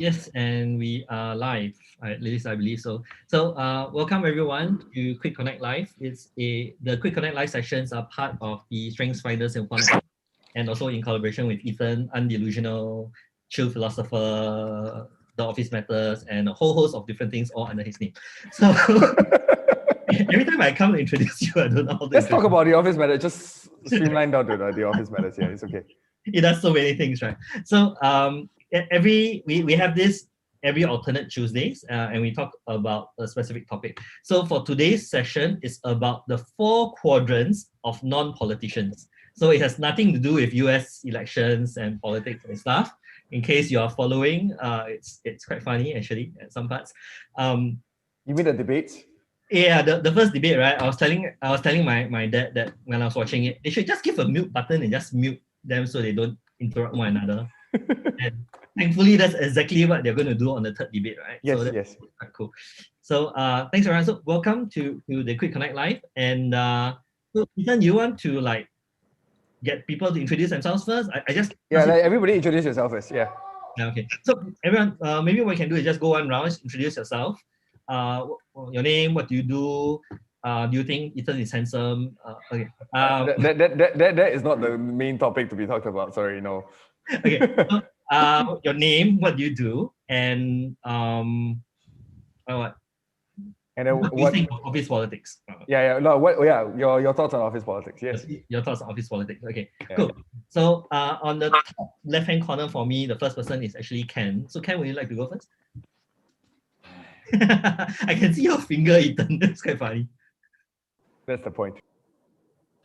Yes, and we are live. At least I believe so. So, welcome everyone to Quick Connect Live. The Quick Connect Live sessions are part of the Strengths Finders in One, and also in collaboration with Ethan, Undelusional, Chill Philosopher, The Office Matters, and a whole host of different things all under his name. So every time I come to introduce you, I don't know how to Let's talk introduce about The Office Matters. Just streamline down to The Office Matters. Yeah, it's okay. It does so many things, right? So we have this every alternate Tuesdays, and we talk about a specific topic. So for today's session, it's about the 4 quadrants of non-politicians. So it has nothing to do with US elections and politics and stuff. In case you are following, it's quite funny actually at some parts. You mean the debates? Yeah, the first debate, right? I was telling my dad that when I was watching it, they should just give a mute button and just mute them so they don't interrupt one another. And thankfully, that's exactly what they're going to do on the third debate, right? Yes, so that's yes. quite cool. So thanks everyone. So welcome to the Quick Connect Live. And so Ethan, you want to get people to introduce themselves first? I just everybody introduce yourself first. Yeah. Okay. So everyone, maybe what we can do is just go one round. Just introduce yourself. Your name. What do you do? Do you think Ethan is handsome? Okay. That is not the main topic to be talked about. Sorry, no. Okay. So, your name. What do you do? And what? And then What do you think of office politics? your thoughts on office politics? Yes. Your thoughts on office politics. Okay, Yeah. cool. So on the top left-hand corner for me, the first person is actually Ken. So Ken, would you like to go first? I can see your finger, Ethan. That's quite funny. That's the point.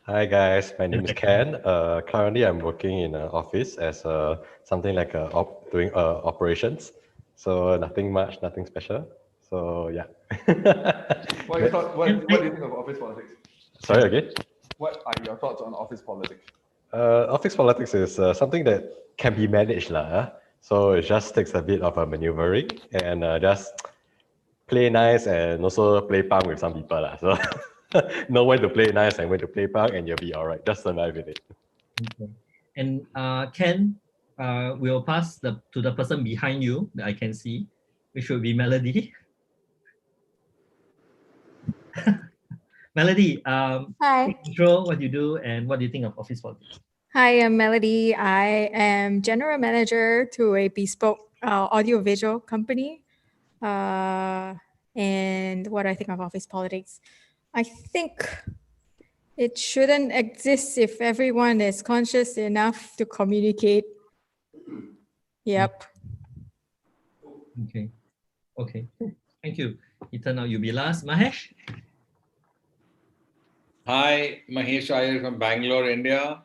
Hi guys, my name is Ken. Currently, I'm working in an office as something like doing operations. So nothing much, nothing special. So yeah. What do you think of office politics? Sorry again. What are your thoughts on office politics? Office politics is something that can be managed, lah. So it just takes a bit of a maneuvering and just play nice and also play punk with some people, lah. So know when to play nice and when to play punk, and you'll be all right. Just survive with it. Okay. And Ken, we'll pass to the person behind you that I can see, which would be Melody. Melody, Hi. intro, what you do, and what do you think of office politics? Hi, I'm Melody. I am general manager to a bespoke audiovisual company. And what do I think of office politics? I think it shouldn't exist if everyone is conscious enough to communicate. Yep. Okay. Thank you. Ethan, now you'll be last. Mahesh? Hi, Mahesh Iyer from Bangalore, India.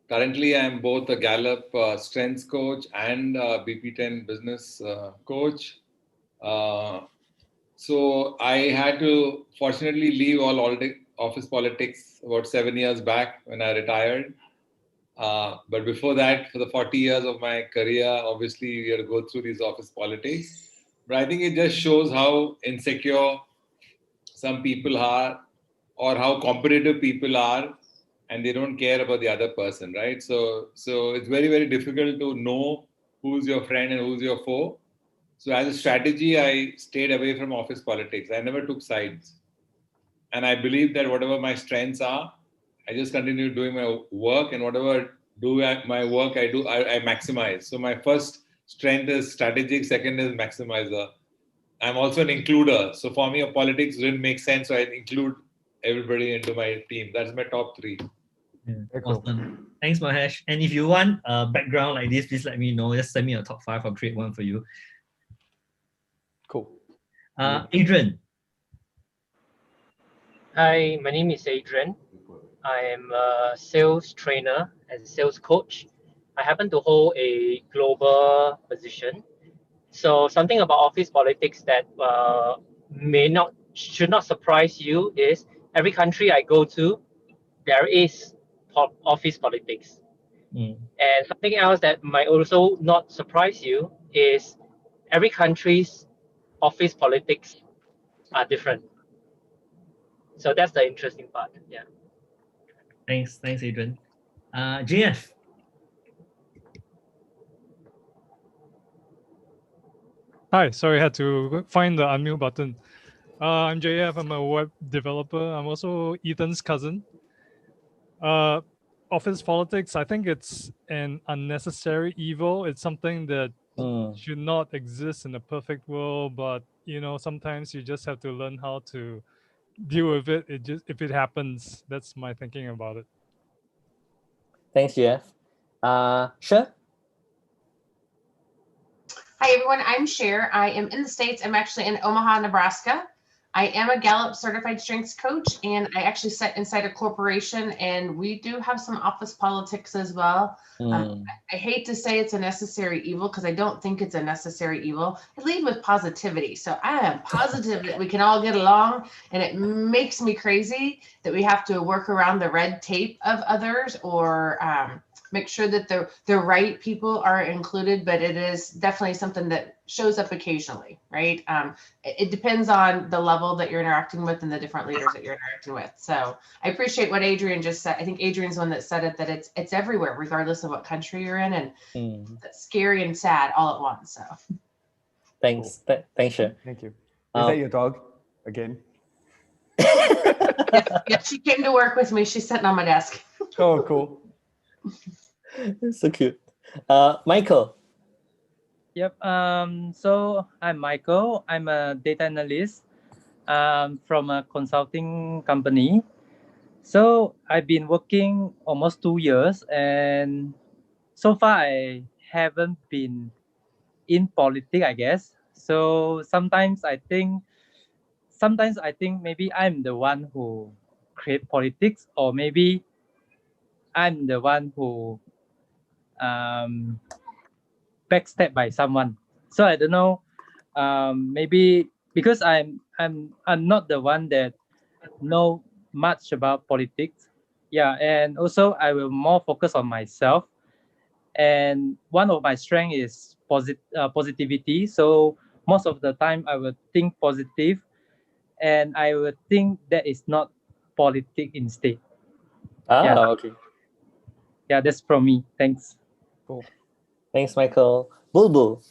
Currently, I'm both a Gallup strengths coach and BP10 business coach. So I had to fortunately leave all office politics about 7 years back when I retired. But before that, for the 40 years of my career, obviously, we had to go through these office politics. But I think it just shows how insecure some people are, or how competitive people are, and they don't care about the other person, right? So it's very, very difficult to know who's your friend and who's your foe. So as a strategy, I stayed away from office politics. I never took sides. And I believe that whatever my strengths are, I just continue doing my work, and whatever my work I do, I maximize. So my first strength is strategic, second is maximizer. I'm also an includer. So for me, politics didn't make sense. So I include everybody into my team. That's my top 3. Yeah, awesome. Thanks, Mahesh. And if you want a background like this, please let me know. Just send me a top 5. I'll create one for you. Cool. Adrian. Hi, my name is Adrian. I am a sales trainer and sales coach. I happen to hold a global position. So something about office politics that should not surprise you is every country I go to, there is office politics. And something else that might also not surprise you is every country's office politics are different. So that's the interesting part. Yeah. Thanks, Adrian. JF. Hi, sorry, I had to find the unmute button. I'm JF, I'm a web developer. I'm also Ethan's cousin. Office politics, I think it's an unnecessary evil. It's something that should not exist in a perfect world, but sometimes you just have to learn how to deal with it. If it happens, that's my thinking about it. Thanks, JF. Sure. Hi, everyone. I'm Cher. I am in the States. I'm actually in Omaha, Nebraska. I am a Gallup certified strengths coach, and I actually sit inside a corporation, and we do have some office politics as well. I hate to say it's a necessary evil because I don't think it's a necessary evil. I lead with positivity. So I am positive that we can all get along, and it makes me crazy that we have to work around the red tape of others or make sure that the right people are included, but it is definitely something that shows up occasionally, right? It depends on the level that you're interacting with and the different leaders that you're interacting with. So I appreciate what Adrian just said. I think Adrian's the one that said it, that it's everywhere, regardless of what country you're in, and that's scary and sad all at once. So Thanks, thanks, Cher. Thank you. Is that your dog again? yeah, she came to work with me. She's sitting on my desk. Oh, cool. So cute. Michael. Yep. So I'm Michael. I'm a data analyst from a consulting company. So I've been working almost 2 years, and so far I haven't been in politics, I guess. So sometimes I think maybe I'm the one who create politics, or maybe I'm the one who backstabbed by someone. So I don't know. Maybe because I'm not the one that know much about politics. Yeah, and also I will more focus on myself. And one of my strength is positivity. So most of the time I will think positive, and I will think that is not politics instead. Okay. Yeah, that's from me. Thanks. Cool. Thanks, Michael. Bulbul.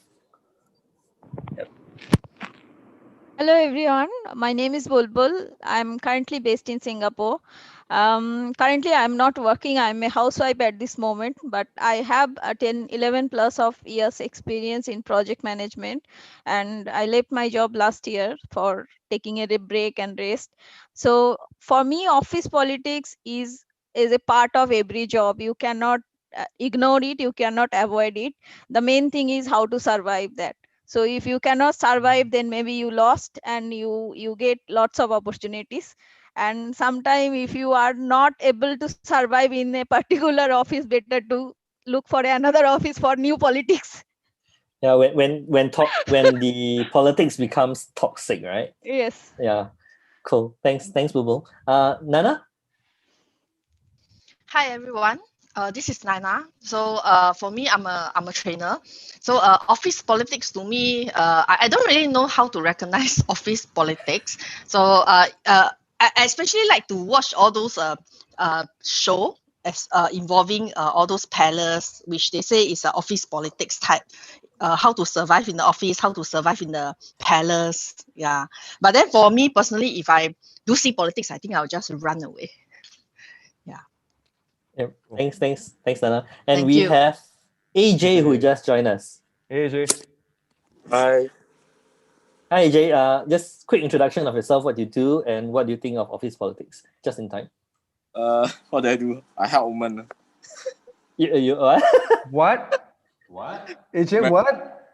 Hello everyone, my name is Bulbul. I'm currently based in Singapore. Currently I'm not working, I'm a housewife at this moment, but I have a 11 plus of years experience in project management, and I left my job last year for taking a break and rest. So for me, office politics is a part of every job. You cannot ignore it, you cannot avoid it. The main thing is how to survive that. So if you cannot survive, then maybe you lost, and you get lots of opportunities. And sometimes if you are not able to survive in a particular office, better to look for another office for new politics. Yeah, when the politics becomes toxic, right? Yes. Yeah. Cool. Thanks, Bulbul. Nana? Hi everyone. This is Nana. So for me, I'm a trainer. So office politics to me, I don't really know how to recognize office politics. So I especially like to watch all those show as involving all those palace, which they say is office politics type. How to survive in the office, how to survive in the palace. Yeah. But then for me personally, if I do see politics, I think I'll just run away. Yep. Thanks, Nana. And Thank we you. have AJ who just joined us. Hey, AJ. Hi. Hi, AJ. Just quick introduction of yourself, what you do, and what do you think of office politics, just in time. What do I do? I help women. You what? What? What? AJ, what?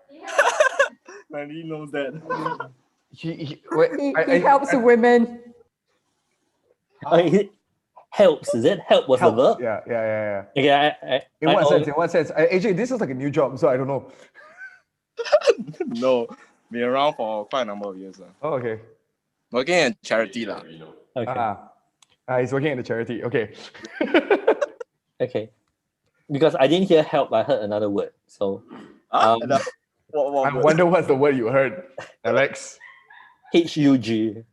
Mandy knows that. He helps women. He helps, is it? Help was the verb? Yeah. Okay, In what sense? AJ, this is like a new job, so I don't know. No, been around for quite a number of years. Oh, okay. Working in charity. Okay. He's working in the charity. Okay. Okay. Because I didn't hear help, I heard another word. So I wonder what's the word you heard, Alex. HUG.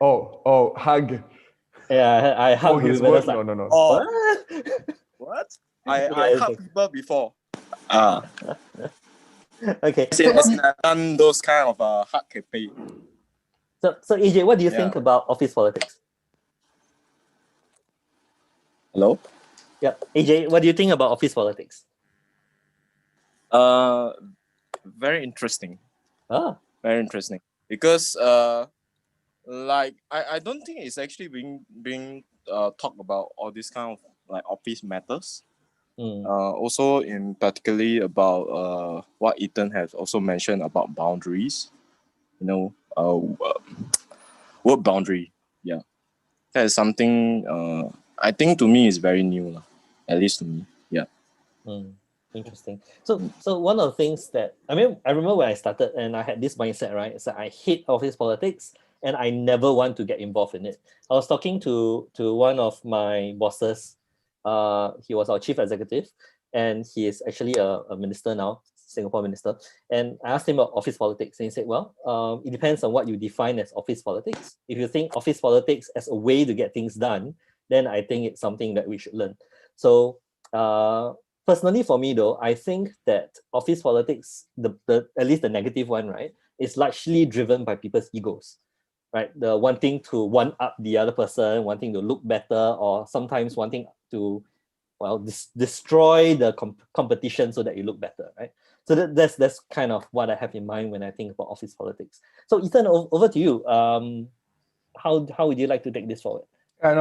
Oh, hug. Yeah, I hug his women. word. Like, No. Oh. What? I hug people before. Okay. As in, I've done those kind of hard campaign. So AJ, what do you think about office politics? Hello? Yeah, AJ, what do you think about office politics? Very interesting. Very interesting. Because like I don't think it's actually being talked about all these kind of like office matters. Also in particularly about what Ethan has also mentioned about boundaries, work boundary. Yeah, that is something I think to me is very new, at least to me. Yeah. Interesting. So one of the things that I remember when I started and I had this mindset, right? So I hate office politics and I never want to get involved in it. I was talking to one of my bosses. He was our chief executive, and he is actually a minister now, Singapore minister. And I asked him about office politics, and he said, "Well, it depends on what you define as office politics. If you think office politics as a way to get things done, then I think it's something that we should learn." So. Personally, for me though, I think that office politics, the at least the negative one, right, is largely driven by people's egos, right? The wanting to one up the other person, wanting to look better, or sometimes wanting to, destroy the competition so that you look better, right? So that's kind of what I have in mind when I think about office politics. So Ethan, over to you. How would you like to take this forward? I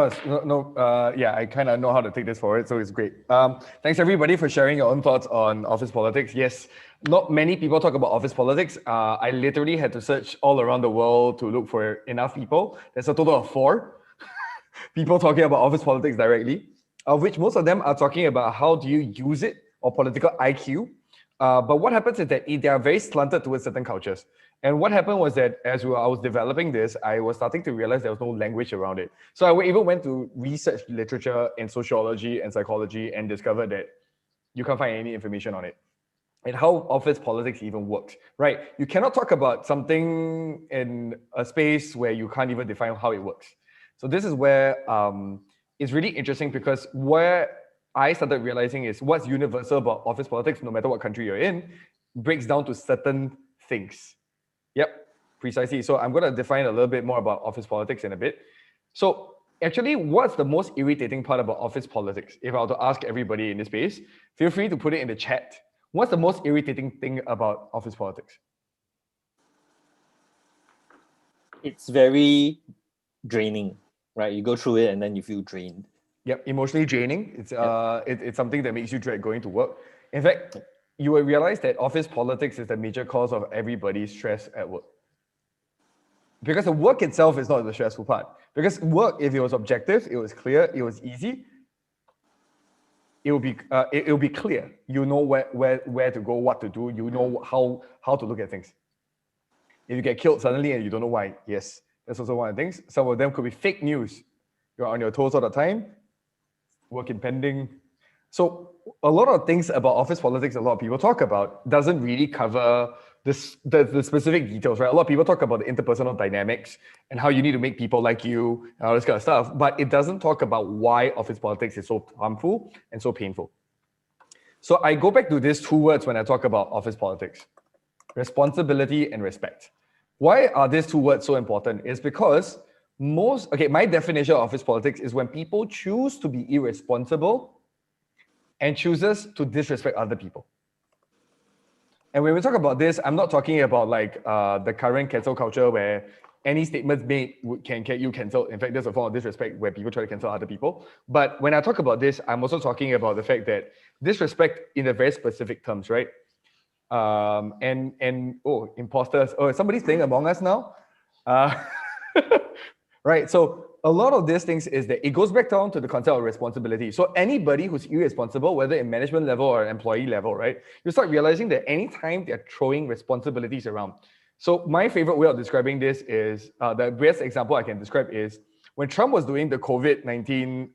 kind of know how to take this forward, so it's great. Thanks everybody for sharing your own thoughts on office politics. Yes, not many people talk about office politics. I literally had to search all around the world to look for enough people. There's a total of 4 people talking about office politics directly, of which most of them are talking about how do you use it, or political IQ. But what happens is that they are very slanted towards certain cultures. And what happened was that as I was developing this, I was starting to realize there was no language around it. So I even went to research literature in sociology and psychology and discovered that you can't find any information on it. And how office politics even works, right? You cannot talk about something in a space where you can't even define how it works. So this is where it's really interesting, because where I started realizing is what's universal about office politics, no matter what country you're in, breaks down to certain things. Yep, precisely. So I'm going to define a little bit more about office politics in a bit. So actually, what's the most irritating part about office politics? If I were to ask everybody in this space, feel free to put it in the chat. What's the most irritating thing about office politics? It's very draining, right? You go through it and then you feel drained. Yep, emotionally draining. It's something that makes you dread going to work. In fact, you will realize that office politics is the major cause of everybody's stress at work. Because the work itself is not the stressful part. Because work, if it was objective, it was clear, it was easy, it will be clear. You know where to go, what to do. You know how to look at things. If you get killed suddenly and you don't know why, yes, that's also one of the things. Some of them could be fake news. You're on your toes all the time, work impending. So a lot of things about office politics a lot of people talk about doesn't really cover the specific details, right? A lot of people talk about the interpersonal dynamics and how you need to make people like you and all this kind of stuff, but it doesn't talk about why office politics is so harmful and so painful. So I go back to these 2 words when I talk about office politics: responsibility and respect. Why are these 2 words so important? It's because my definition of office politics is when people choose to be irresponsible and chooses to disrespect other people. And when we talk about this, I'm not talking about like the current cancel culture where any statements made can get you cancelled. In fact, there's a form of disrespect where people try to cancel other people. But when I talk about this, I'm also talking about the fact that disrespect in a very specific terms, right? Imposters. Oh, somebody's playing Among Us now? Right, so a lot of these things is that it goes back down to the concept of responsibility. So anybody who's irresponsible, whether in management level or employee level, right, you start realizing that anytime they're throwing responsibilities around. So my favorite way of describing this is, the best example I can describe is when Trump was doing the COVID-19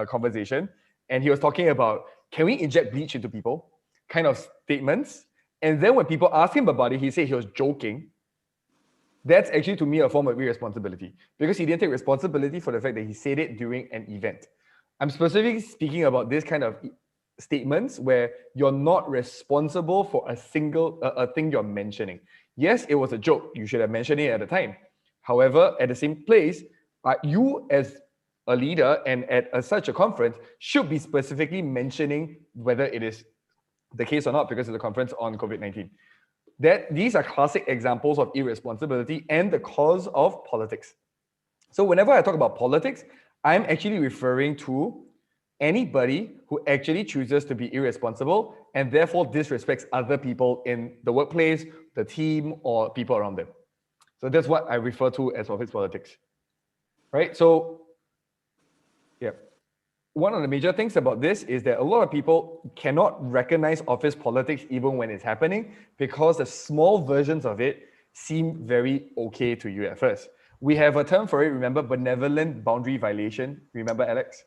conversation, and he was talking about, can we inject bleach into people? Kind of statements. And then when people asked him about it, he said he was joking. That's actually, to me, a form of irresponsibility, because he didn't take responsibility for the fact that he said it during an event. I'm specifically speaking about this kind of statements where you're not responsible for a single a thing you're mentioning. Yes, it was a joke. You should have mentioned it at the time. However, at the same place, you as a leader and at such a conference should be specifically mentioning whether it is the case or not, because it's a conference on COVID-19. These are classic examples of irresponsibility and the cause of politics. So whenever I talk about politics, I'm actually referring to anybody who actually chooses to be irresponsible and therefore disrespects other people in the workplace, the team, or people around them. So that's what I refer to as office politics, right? So, yeah. One of the major things about this is that a lot of people cannot recognize office politics even when it's happening because the small versions of it seem very okay to you at first. We have a term for it, remember, benevolent boundary violation. Remember, Alex?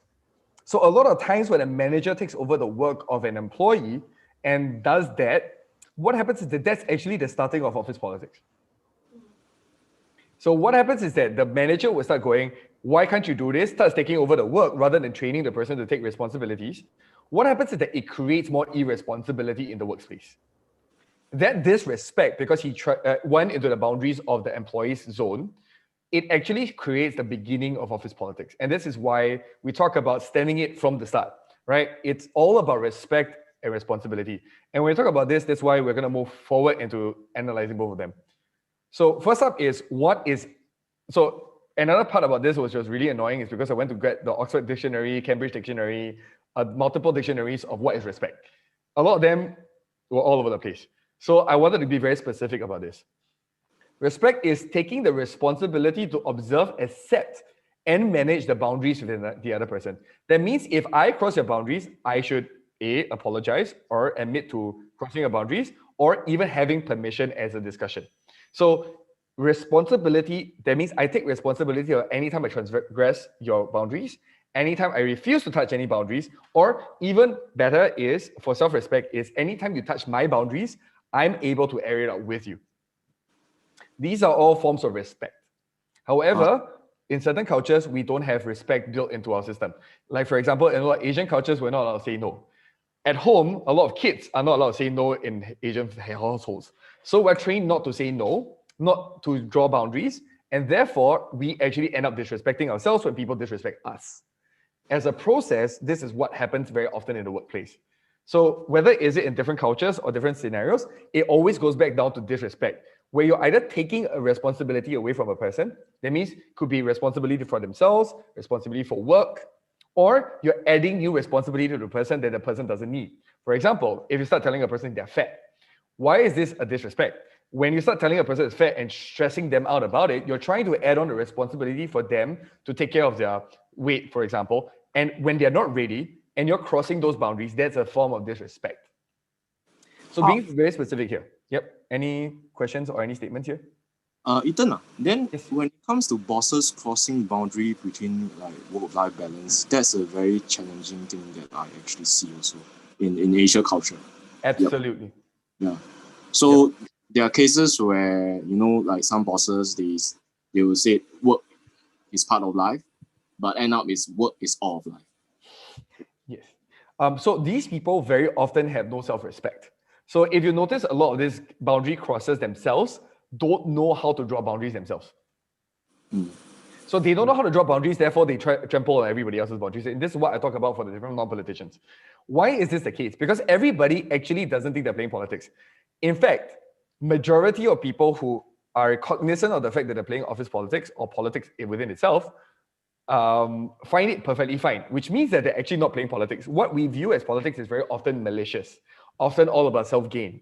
So a lot of times when a manager takes over the work of an employee and does that, what happens is that that's actually the starting of office politics. So what happens is that the manager will start going, why can't you do this? Starts taking over the work rather than training the person to take responsibilities. What happens is that it creates more irresponsibility in the workspace. That disrespect, because he went into the boundaries of the employee's zone, it actually creates the beginning of office politics. And this is why we talk about stemming it from the start, right? It's all about respect and responsibility. And when we talk about this, that's why we're going to move forward into analyzing both of them. So first up is so another part about this which was really annoying is because I went to get the Oxford Dictionary, Cambridge Dictionary, multiple dictionaries of what is respect. A lot of them were all over the place. So I wanted to be very specific about this. Respect is taking the responsibility to observe, accept, and manage the boundaries within the other person. That means if I cross your boundaries, I should A, apologize or admit to crossing your boundaries, or even having permission as a discussion. So responsibility, that means I take responsibility of anytime I transgress your boundaries, anytime I refuse to touch any boundaries, or even better is, for self-respect, is anytime you touch my boundaries, I'm able to air it out with you. These are all forms of respect. However, in certain cultures, we don't have respect built into our system. Like for example, in a lot of Asian cultures, we're not allowed to say no. At home, a lot of kids are not allowed to say no in Asian households. So we're trained not to say no, not to draw boundaries, and therefore we actually end up disrespecting ourselves when people disrespect us. As a process, this is what happens very often in the workplace. So whether is it in different cultures or different scenarios, it always goes back down to disrespect, where you're either taking a responsibility away from a person, that means could be responsibility for themselves, responsibility for work, or you're adding new responsibility to the person that the person doesn't need. For example, if you start telling a person they're fat, why is this a disrespect? When you start telling a person it's fat and stressing them out about it, you're trying to add on the responsibility for them to take care of their weight, for example. And when they're not ready and you're crossing those boundaries, that's a form of disrespect. So being very specific here. Yep. Any questions or any statements here? Ethan, then when it comes to bosses crossing boundary between like work-life balance, that's a very challenging thing that I actually see also in Asia culture. Absolutely. Yep. Yeah. So there are cases where, you know, like some bosses, they will say work is part of life, but end up is work is all of life. Yes. So these people very often have no self-respect. So if you notice, a lot of these boundary crossers themselves don't know how to draw boundaries themselves. So they don't know how to draw boundaries, therefore they trample on everybody else's boundaries. And this is what I talk about for the different non-politicians. Why is this the case? Because everybody actually doesn't think they're playing politics. In fact, majority of people who are cognizant of the fact that they're playing office politics or politics within itself find it perfectly fine, which means that they're actually not playing politics. What we view as politics is very often malicious, often all about self-gain.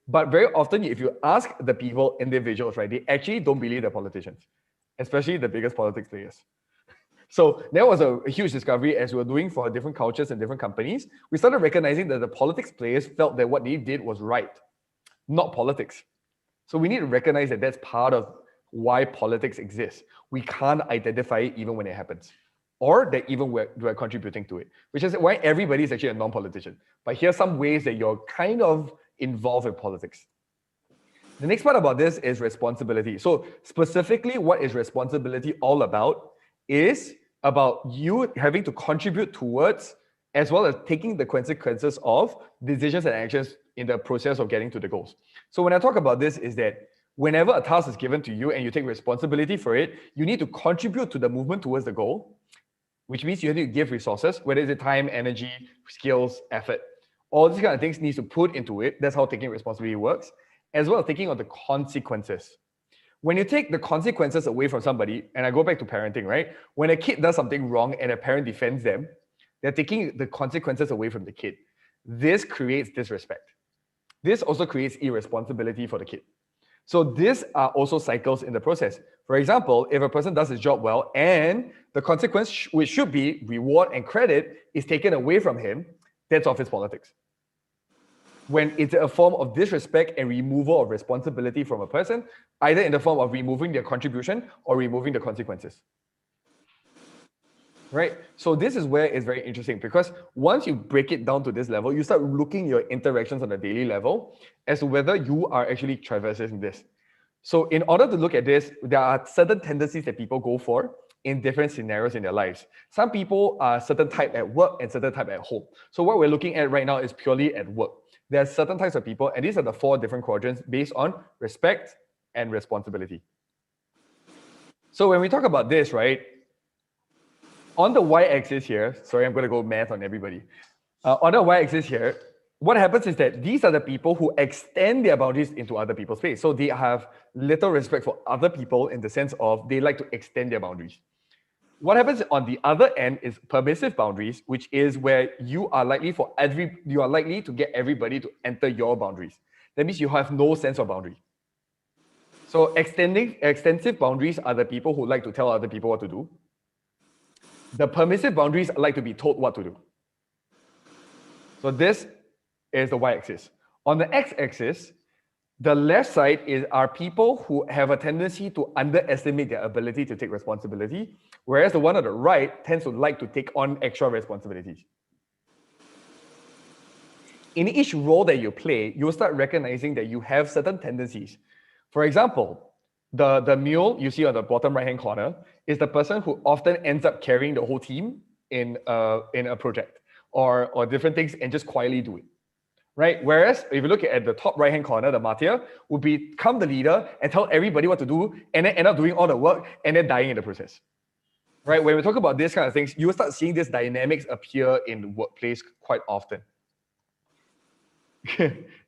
But very often, if you ask the people, individuals, right, they actually don't believe they're politicians, especially the biggest politics players. So that was a huge discovery as we were doing for different cultures and different companies. We started recognizing that the politics players felt that what they did was right, not politics. So we need to recognize that that's part of why politics exists. We can't identify it even when it happens, or that even we're contributing to it, which is why everybody is actually a non-politician. But here's some ways that you're kind of involved in politics. The next part about this is responsibility. So specifically, what is responsibility all about is about you having to contribute towards as well as taking the consequences of decisions and actions in the process of getting to the goals. So when I talk about this is that whenever a task is given to you and you take responsibility for it, you need to contribute to the movement towards the goal, which means you have to give resources, whether it's time, energy, skills, effort. All these kind of things needs to put into it. That's how taking responsibility works, as well as taking on the consequences. When you take the consequences away from somebody, and I go back to parenting, right? When a kid does something wrong and a parent defends them, they're taking the consequences away from the kid. This creates disrespect. This also creates irresponsibility for the kid. So these are also cycles in the process. For example, if a person does his job well and the consequence, which should be reward and credit, is taken away from him, that's office politics. When it's a form of disrespect and removal of responsibility from a person, either in the form of removing their contribution or removing the consequences. Right? So this is where it's very interesting, because once you break it down to this level, you start looking at your interactions on a daily level as to whether you are actually traversing this. So in order to look at this, there are certain tendencies that people go for in different scenarios in their lives. Some people are certain type at work and certain type at home. So what we're looking at right now is purely at work. There are certain types of people, and these are the 4 different quadrants based on respect and responsibility. So when we talk about this, right, on the y-axis here, sorry, I'm going to go math on everybody. On the y-axis here, what happens is that these are the people who extend their boundaries into other people's space. So they have little respect for other people in the sense of they like to extend their boundaries. What happens on the other end is permissive boundaries, which is where you are likely to get everybody to enter your boundaries. That means you have no sense of boundary. So extensive boundaries are the people who like to tell other people what to do. The permissive boundaries like to be told what to do. So this is the y-axis. On the x-axis, the left side are people who have a tendency to underestimate their ability to take responsibility, whereas the one on the right tends to like to take on extra responsibilities. In each role that you play, you'll start recognizing that you have certain tendencies. For example, the mule you see on the bottom right-hand corner is the person who often ends up carrying the whole team in a project or different things and just quietly do it. Right? Whereas if you look at the top right-hand corner, the martyr will become the leader and tell everybody what to do and then end up doing all the work and then dying in the process. Right? When we talk about these kind of things, you will start seeing these dynamics appear in the workplace quite often.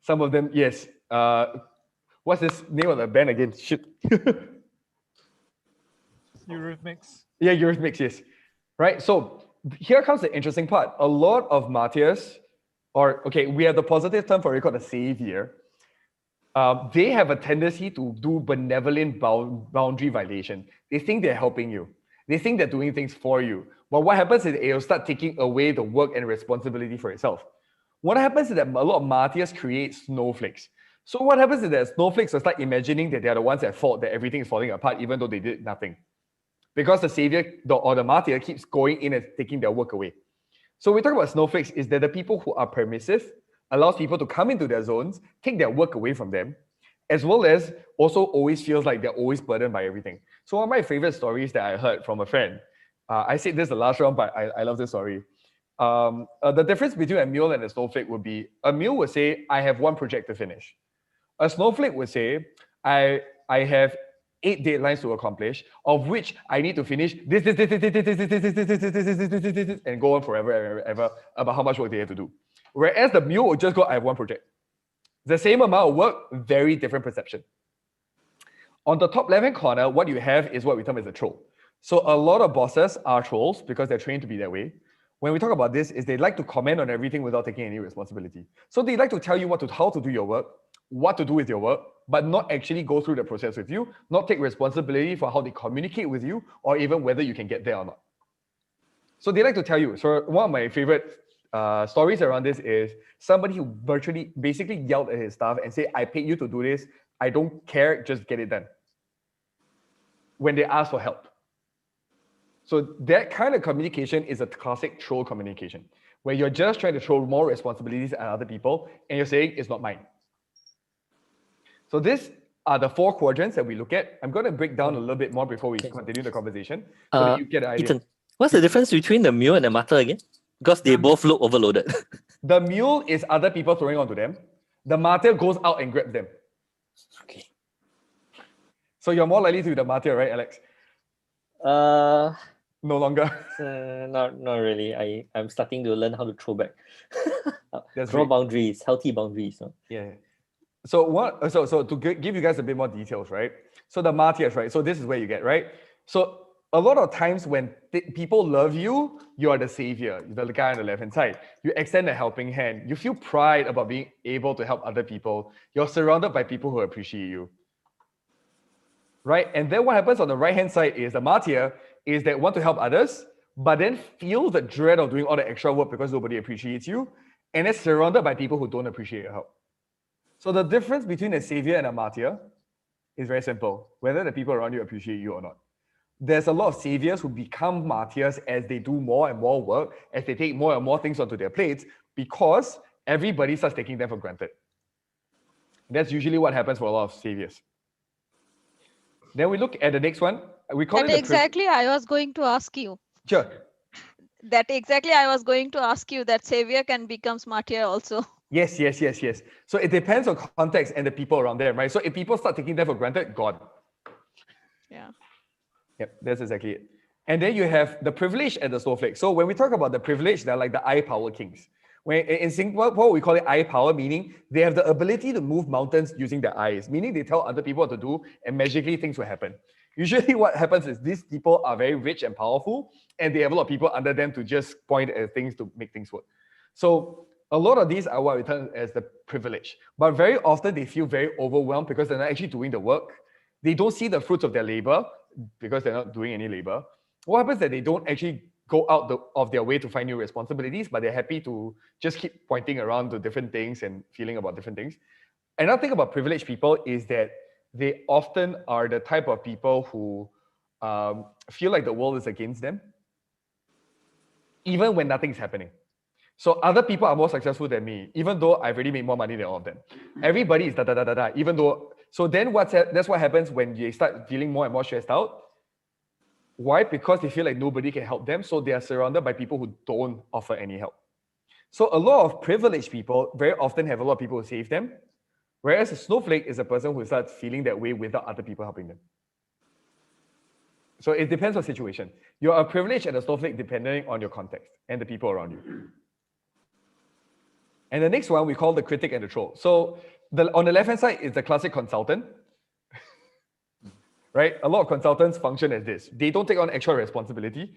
Some of them, yes. What's this name of the band again? Shit. Eurythmics. Yeah, Eurythmics, yes. Right? So here comes the interesting part. A lot of martyrs, we have the positive term for it called a savior. They have a tendency to do benevolent boundary violation. They think they're helping you. They think they're doing things for you. But what happens is it'll start taking away the work and responsibility for itself. What happens is that a lot of martyrs create snowflakes. So what happens is that snowflakes will start imagining that they're the ones at fault, that everything is falling apart, even though they did nothing. Because the savior or the martyr keeps going in and taking their work away. So we talk about snowflakes is that the people who are permissive allows people to come into their zones, take their work away from them, as well as also always feels like they're always burdened by everything. So one of my favorite stories that I heard from a friend, I said this the last round, but I love this story. The difference between a mule and a snowflake would be, a mule would say, I have 1 project to finish. A snowflake would say, I have 8 deadlines to accomplish, of which I need to finish this, and go on forever and ever about how much work they have to do. Whereas the mule will just go, I have 1 project. The same amount of work, very different perception. On the top left-hand corner, what you have is what we term as a troll. So a lot of bosses are trolls because they're trained to be that way. When we talk about this, is they like to comment on everything without taking any responsibility. So they like to tell you how to do your work, what to do with your work, but not actually go through the process with you, not take responsibility for how they communicate with you, or even whether you can get there or not. So they like to tell you. So one of my favorite stories around this is somebody who basically yelled at his staff and said, I paid you to do this. I don't care, just get it done. When they ask for help. So that kind of communication is a classic troll communication, where you're just trying to throw more responsibilities at other people and you're saying, it's not mine. So these are the 4 quadrants that we look at. I'm going to break down a little bit more before we continue the conversation, so that you get an idea. Ethan, what's the difference between the mule and the martyr again? Because they both look overloaded. The mule is other people throwing onto them. The martyr goes out and grabs them. Okay. So you're more likely to be the martyr, right, Alex? No longer. Not really. I'm starting to learn how to throw back. That's Draw great. boundaries, healthy boundaries. No? Yeah. So to give you guys a bit more details, right? So the martyrs, right? So this is where you get, right? So a lot of times when people love you, you are the savior, the guy on the left-hand side. You extend a helping hand. You feel pride about being able to help other people. You're surrounded by people who appreciate you. Right? And then what happens on the right-hand side is the martyr is that want to help others, but then feel the dread of doing all the extra work because nobody appreciates you, and is surrounded by people who don't appreciate your help. So the difference between a savior and a martyr is very simple, whether the people around you appreciate you or not. There's a lot of saviors who become martyrs as they do more and more work, as they take more and more things onto their plates, because everybody starts taking them for granted. That's usually what happens for a lot of saviors. Then we look at the next one. We call That it exactly I was going to ask you. Sure. That exactly I was going to ask you, that savior can become martyr also. Yes. So it depends on context and the people around them, right? So if people start taking them for granted, gone. Yeah. Yep, that's exactly it. And then you have the privilege and the snowflake. So when we talk about the privilege, they're like the eye power kings. When in Singapore, we call it eye power, meaning they have the ability to move mountains using their eyes, meaning they tell other people what to do and magically things will happen. Usually what happens is these people are very rich and powerful and they have a lot of people under them to just point at things to make things work. So a lot of these are what we term as the privilege. But very often they feel very overwhelmed because they're not actually doing the work. They don't see the fruits of their labor because they're not doing any labor. What happens is that they don't actually go out of their way to find new responsibilities, but they're happy to just keep pointing around to different things and feeling about different things. Another thing about privileged people is that they often are the type of people who feel like the world is against them, even when nothing's happening. So other people are more successful than me, even though I've already made more money than all of them. Everybody is da, even though, so then that's what happens when they start feeling more and more stressed out. Why? Because they feel like nobody can help them, so they are surrounded by people who don't offer any help. So a lot of privileged people very often have a lot of people who save them, whereas a snowflake is a person who starts feeling that way without other people helping them. So it depends on the situation. You're a privileged and a snowflake depending on your context and the people around you. And the next one we call the critic and the troll. So on the left-hand side is the classic consultant. Right? A lot of consultants function as this. They don't take on extra responsibility.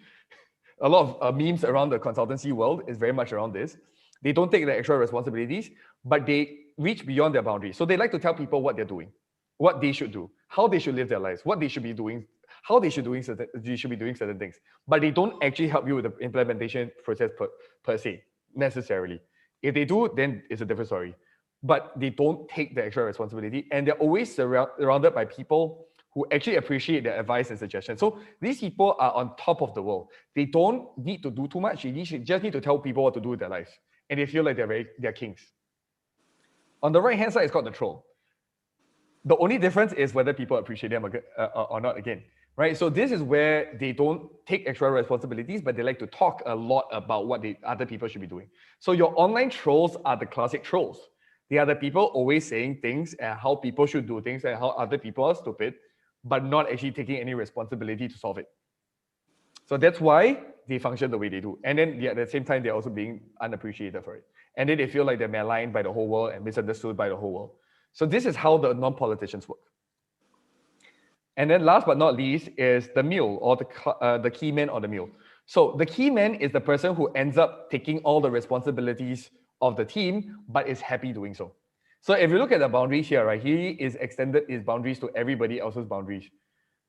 A lot of memes around the consultancy world is very much around this. They don't take the extra responsibilities, but they reach beyond their boundaries. So they like to tell people what they're doing, what they should do, how they should live their lives, what they should be doing, how they should be doing certain things. But they don't actually help you with the implementation process per se, necessarily. If they do, then it's a different story. But they don't take the extra responsibility, and they're always surrounded by people who actually appreciate their advice and suggestions. So these people are on top of the world. They don't need to do too much. They just need to tell people what to do with their lives. And they feel like they're kings. On the right-hand side, it's called the troll. The only difference is whether people appreciate them or not again. Right? So this is where they don't take extra responsibilities, but they like to talk a lot about what other people should be doing. So your online trolls are the classic trolls. They are the people always saying things and how people should do things and how other people are stupid, but not actually taking any responsibility to solve it. So that's why they function the way they do. And then at the same time, they're also being unappreciated for it. And then they feel like they're maligned by the whole world and misunderstood by the whole world. So this is how the non-politicians work. And then last but not least is the mule, or the key man or the mule. So the key man is the person who ends up taking all the responsibilities of the team, but is happy doing so. So if you look at the boundaries here, right, he is extended his boundaries to everybody else's boundaries,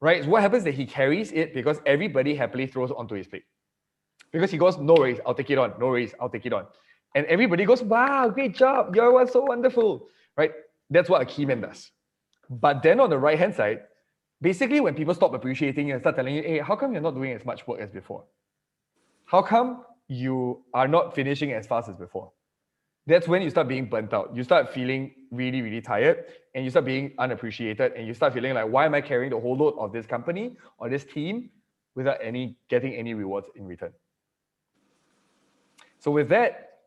right? So what happens is that he carries it because everybody happily throws it onto his plate. Because he goes, no worries, I'll take it on. No worries, I'll take it on. And everybody goes, wow, great job. You're so wonderful, right? That's what a key man does. But then on the right-hand side, basically when people stop appreciating you and start telling you, hey, how come you're not doing as much work as before? How come you are not finishing as fast as before? That's when you start being burnt out. You start feeling really, really tired, and you start being unappreciated, and you start feeling like, why am I carrying the whole load of this company or this team without getting any rewards in return? So with that,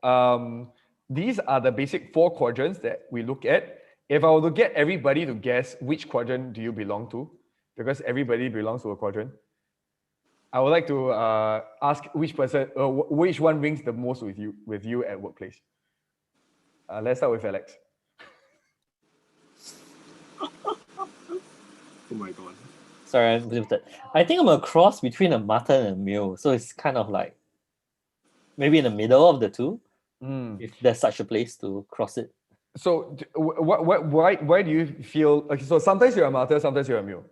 these are the basic 4 quadrants that we look at. If I were to get everybody to guess which quadrant do you belong to, because everybody belongs to a quadrant, I would like to ask which one rings the most with you at workplace. Let's start with Alex. Oh my god. Sorry, I'm limited. I think I'm a cross between a mutton and a mule, so it's kind of like maybe in the middle of the two, if there's such a place to cross it. So why do you feel okay? So sometimes you're a martyr, sometimes you're a mule.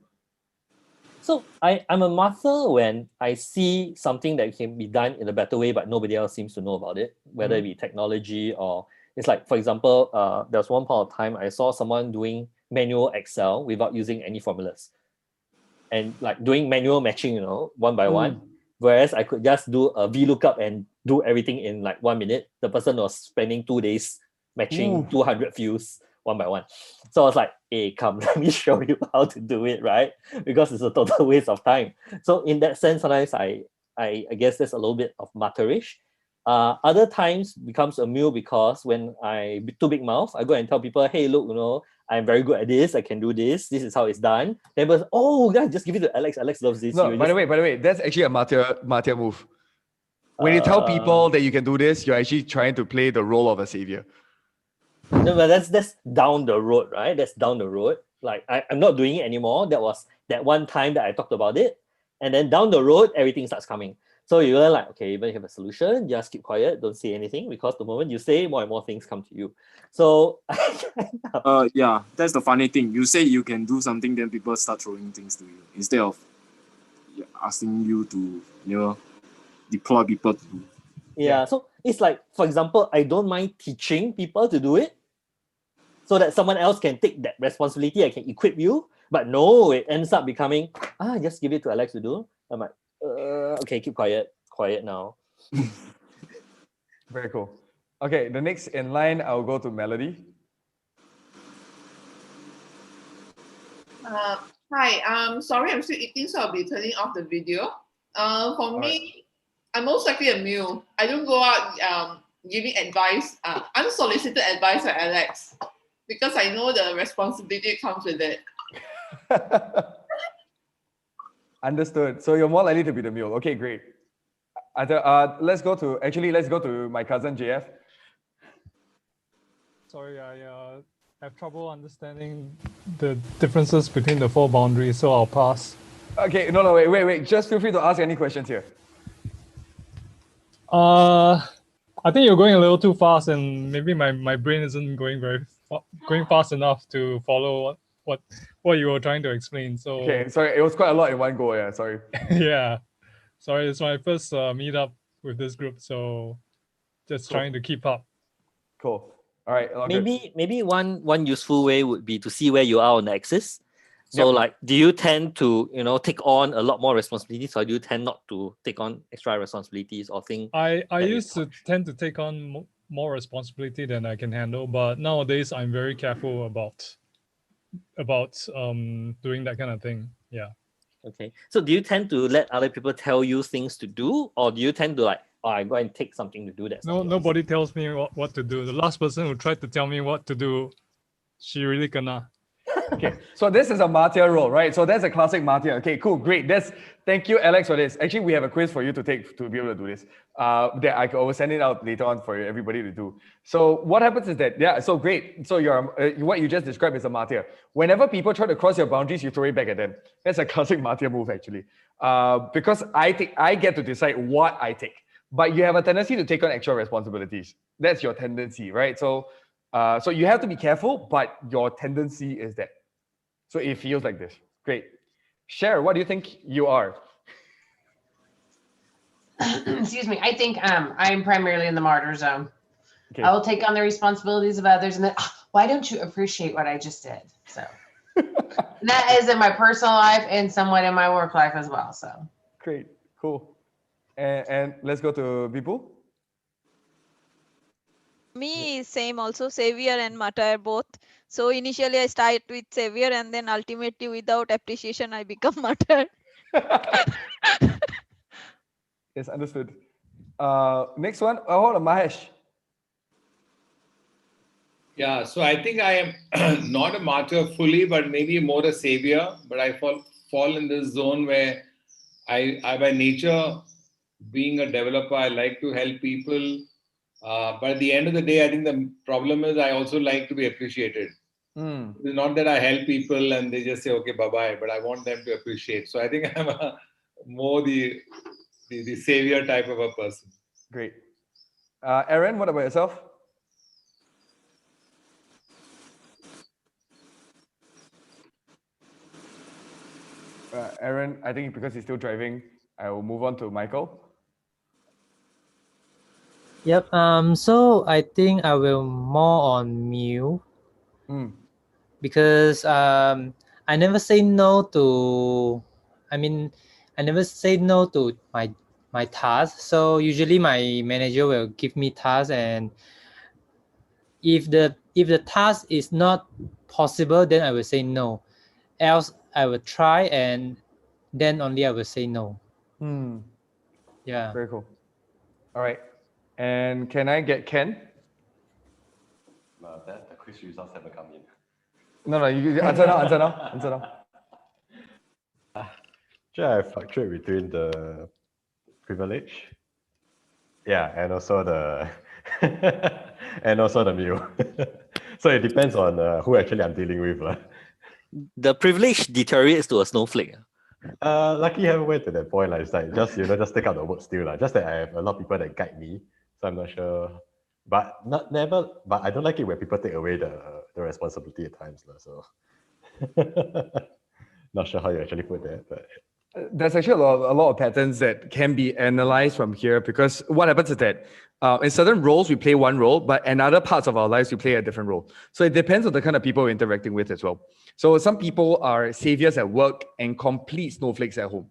So I'm a martyr when I see something that can be done in a better way, but nobody else seems to know about it, whether it be technology or it's like, for example, there was one point of time I saw someone doing manual Excel without using any formulas and like doing manual matching, one by one. Whereas I could just do a VLOOKUP and do everything in like 1 minute. The person was spending 2 days matching 200 fields one by one. So I was like, hey, come, let me show you how to do it, right? Because it's a total waste of time. So in that sense, sometimes I guess there's a little bit of martyrish. Other times becomes a mule because when I too big mouth, I go and tell people, hey, look, I'm very good at this. I can do this. This is how it's done. Then people say, oh, yeah, just give it to Alex. Alex loves this. No, by the way, that's actually a martyr move. When you tell people that you can do this, you're actually trying to play the role of a savior. No, but that's down the road, right? That's down the road. Like I'm not doing it anymore. That was that one time that I talked about it. And then down the road, everything starts coming. So you learn like, okay, even if you have a solution, just keep quiet, don't say anything, because the moment you say, more and more things come to you. So yeah, that's the funny thing. You say you can do something, then people start throwing things to you instead of asking you to, deploy people to do. Yeah, so it's like, for example, I don't mind teaching people to do it so that someone else can take that responsibility. I can equip you, but no, it ends up becoming, just give it to Alex to do. I'm like, okay, keep quiet now. Very cool. Okay, the next in line, I'll go to Melody. Hi, sorry, I'm still eating, so I'll be turning off the video. For me, I'm most likely a mule. I don't go out giving advice, unsolicited advice to Alex, because I know the responsibility comes with it. Understood. So you're more likely to be the mule. Okay, great. Let's go to my cousin JF. Sorry, I have trouble understanding the differences between the 4 boundaries, so I'll pass. Okay, no, wait. Just feel free to ask any questions here. I think you're going a little too fast, and maybe my brain isn't going going fast enough to follow what you were trying to explain. So okay, sorry, it was quite a lot in one go. Yeah, sorry. Yeah, sorry, it's my first meet up with this group, so just trying to keep up. Cool. All right. Maybe one useful way would be to see where you are on the axis. So like, do you tend to take on a lot more responsibilities, or do you tend not to take on extra responsibilities or things? I used to tend to take on more responsibility than I can handle, but nowadays I'm very careful about doing that kind of thing. Yeah. Okay. So do you tend to let other people tell you things to do, or do you tend to like, I go and take something to do that? No, nobody tells me what to do. The last person who tried to tell me what to do, she really kena. Okay, so this is a martyr role, right? So that's a classic martyr. Okay, cool, great. Thank you, Alex, for this. Actually, we have a quiz for you to take to be able to do this. That I will send it out later on for everybody to do. So what happens is that, so great. So what you just described is a martyr. Whenever people try to cross your boundaries, you throw it back at them. That's a classic martyr move, actually. Because I get to decide what I take, but you have a tendency to take on extra responsibilities. That's your tendency, right? So you have to be careful, but your tendency is that. So it feels like this. Great. Cher, what do you think you are? Excuse me. I think I'm primarily in the martyr zone. Okay. I will take on the responsibilities of others, and then why don't you appreciate what I just did? So that is in my personal life and somewhat in my work life as well. So great, cool. And let's go to Vipul. Me, same also, savior and martyr both. So initially I start with savior, and then ultimately without appreciation I become martyr. Yes, understood. Next one, hold on, Mahesh. Yeah, so I think I am not a martyr fully, but maybe more a savior. But I fall in this zone where I by nature, being a developer, I like to help people. But at the end of the day, I think the problem is I also like to be appreciated. It's not that I help people and they just say, okay, bye-bye, but I want them to appreciate. So I think I'm more the savior type of a person. Great. Aaron, what about yourself? Aaron, I think because he's still driving, I will move on to Michael. Yep. So I think I will more on Mew. Because I never say no to. I mean, I never say no to my task. So usually my manager will give me tasks, and if the task is not possible, then I will say no. Else I will try, and then only I will say no. Yeah. Very cool. All right. And can I get Ken? The quiz results haven't come in. No, you answer now. I fluctuate between the privilege, and also the meal. So it depends on who actually I'm dealing with. The privilege deteriorates to a snowflake. Lucky I haven't went to that point. It's like just take out the work still. Just that I have a lot of people that guide me, so I'm not sure. But But I don't like it when people take away the responsibility at times. So not sure how you actually put that, but. There's actually a lot of patterns that can be analyzed from here, because what happens is that in certain roles we play one role, but in other parts of our lives we play a different role. So it depends on the kind of people we're interacting with as well. So some people are saviors at work and complete snowflakes at home.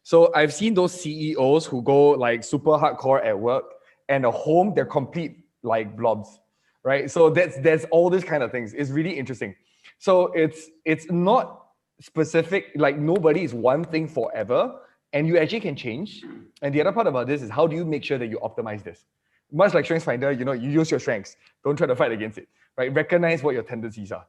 So I've seen those CEOs who go like super hardcore at work, and at home they're complete like blobs, right? So there's all these kind of things. It's really interesting. So it's not specific, like nobody is one thing forever, and you actually can change. And the other part about this is, how do you make sure that you optimize this? Much like StrengthsFinder, you use your strengths. Don't try to fight against it, right? Recognize what your tendencies are.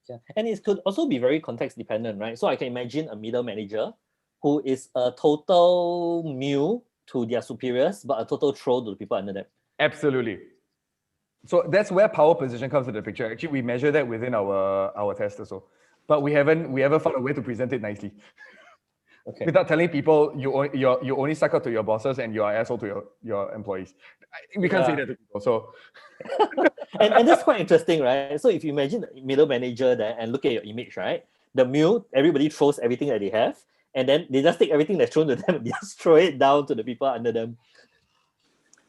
Yeah, and it could also be very context dependent, right? So I can imagine a middle manager who is a total mule to their superiors, but a total troll to the people under them. Absolutely. So that's where power position comes into the picture. Actually, we measure that within our test also. But we haven't found a way to present it nicely. Okay. Without telling people you only suck up to your bosses and you are asshole to your employees. We can't say that to people. So and that's quite interesting, right? So if you imagine the middle manager there and look at your image, right? The mule, everybody throws everything that they have, and then they just take everything that's thrown to them and just throw it down to the people under them.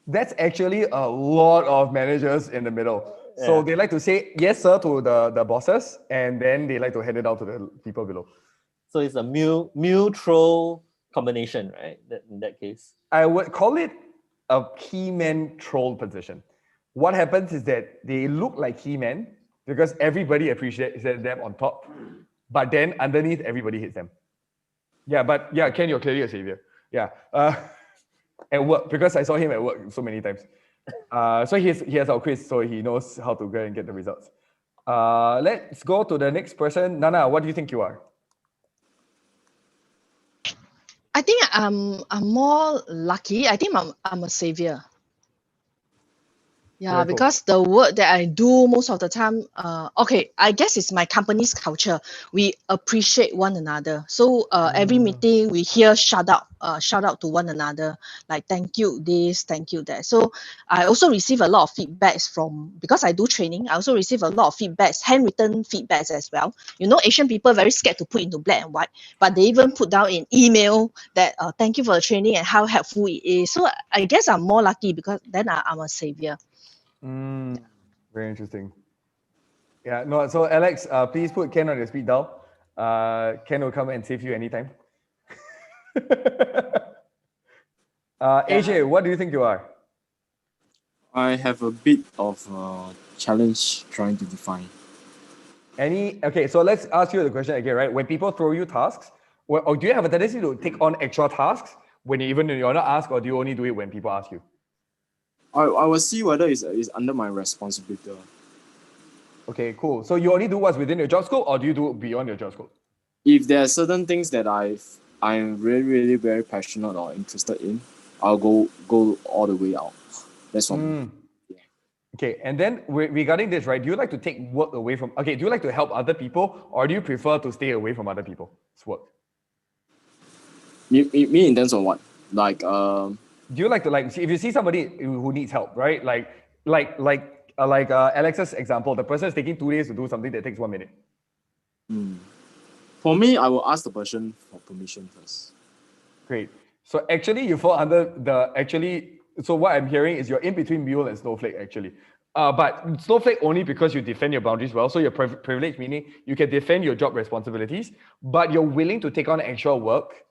That's actually a lot of managers in the middle. So they like to say yes sir to the bosses, and then they like to hand it out to the people below. So it's a mule troll combination, right? In that case, I would call it a key man troll position. What happens is that they look like key men because everybody appreciates them on top, but then underneath everybody hates them. Yeah, but yeah, Ken, you're clearly a savior. Yeah, at work, because I saw him at work so many times. So he has our quiz, so he knows how to go and get the results. Let's go to the next person. Nana, what do you think you are? I think I'm more lucky. I think I'm a savior. Yeah, because the work that I do most of the time, okay, I guess it's my company's culture. We appreciate one another. So every meeting we hear shout out to one another, like thank you this, thank you that. So I also receive a lot of feedbacks because I do training. I also receive a lot of feedbacks, handwritten feedbacks as well. Asian people are very scared to put into black and white, but they even put down in email that thank you for the training and how helpful it is. So I guess I'm more lucky because then I'm a savior. Very interesting. Yeah, no, so Alex, please put Ken on your speed dial. Ken will come and save you anytime. AJ, what do you think you are? I have a bit of a challenge trying to define. Okay, so let's ask you the question again, right? When people throw you tasks, or do you have a tendency to take on extra tasks when you're not asked, or do you only do it when people ask you? I will see whether it's under my responsibility. Okay, cool. So you only do what's within your job scope, or do you do beyond your job scope? If there are certain things that I'm really, really very passionate or interested in, I'll go all the way out. That's for me. Okay, and then regarding this, right, do you like to take work away from, okay, do you like to help other people, or do you prefer to stay away from other people's work? Me in terms of what? Like, do you like to, like, if you see somebody who needs help, right, like Alex's example, the person is taking 2 days to do something that takes 1 minute. For me, I will ask the person for permission first. Great. So actually you fall under so what I'm hearing is you're in between mule and snowflake actually. But snowflake only because you defend your boundaries well. So you're privileged, meaning you can defend your job responsibilities, but you're willing to take on actual work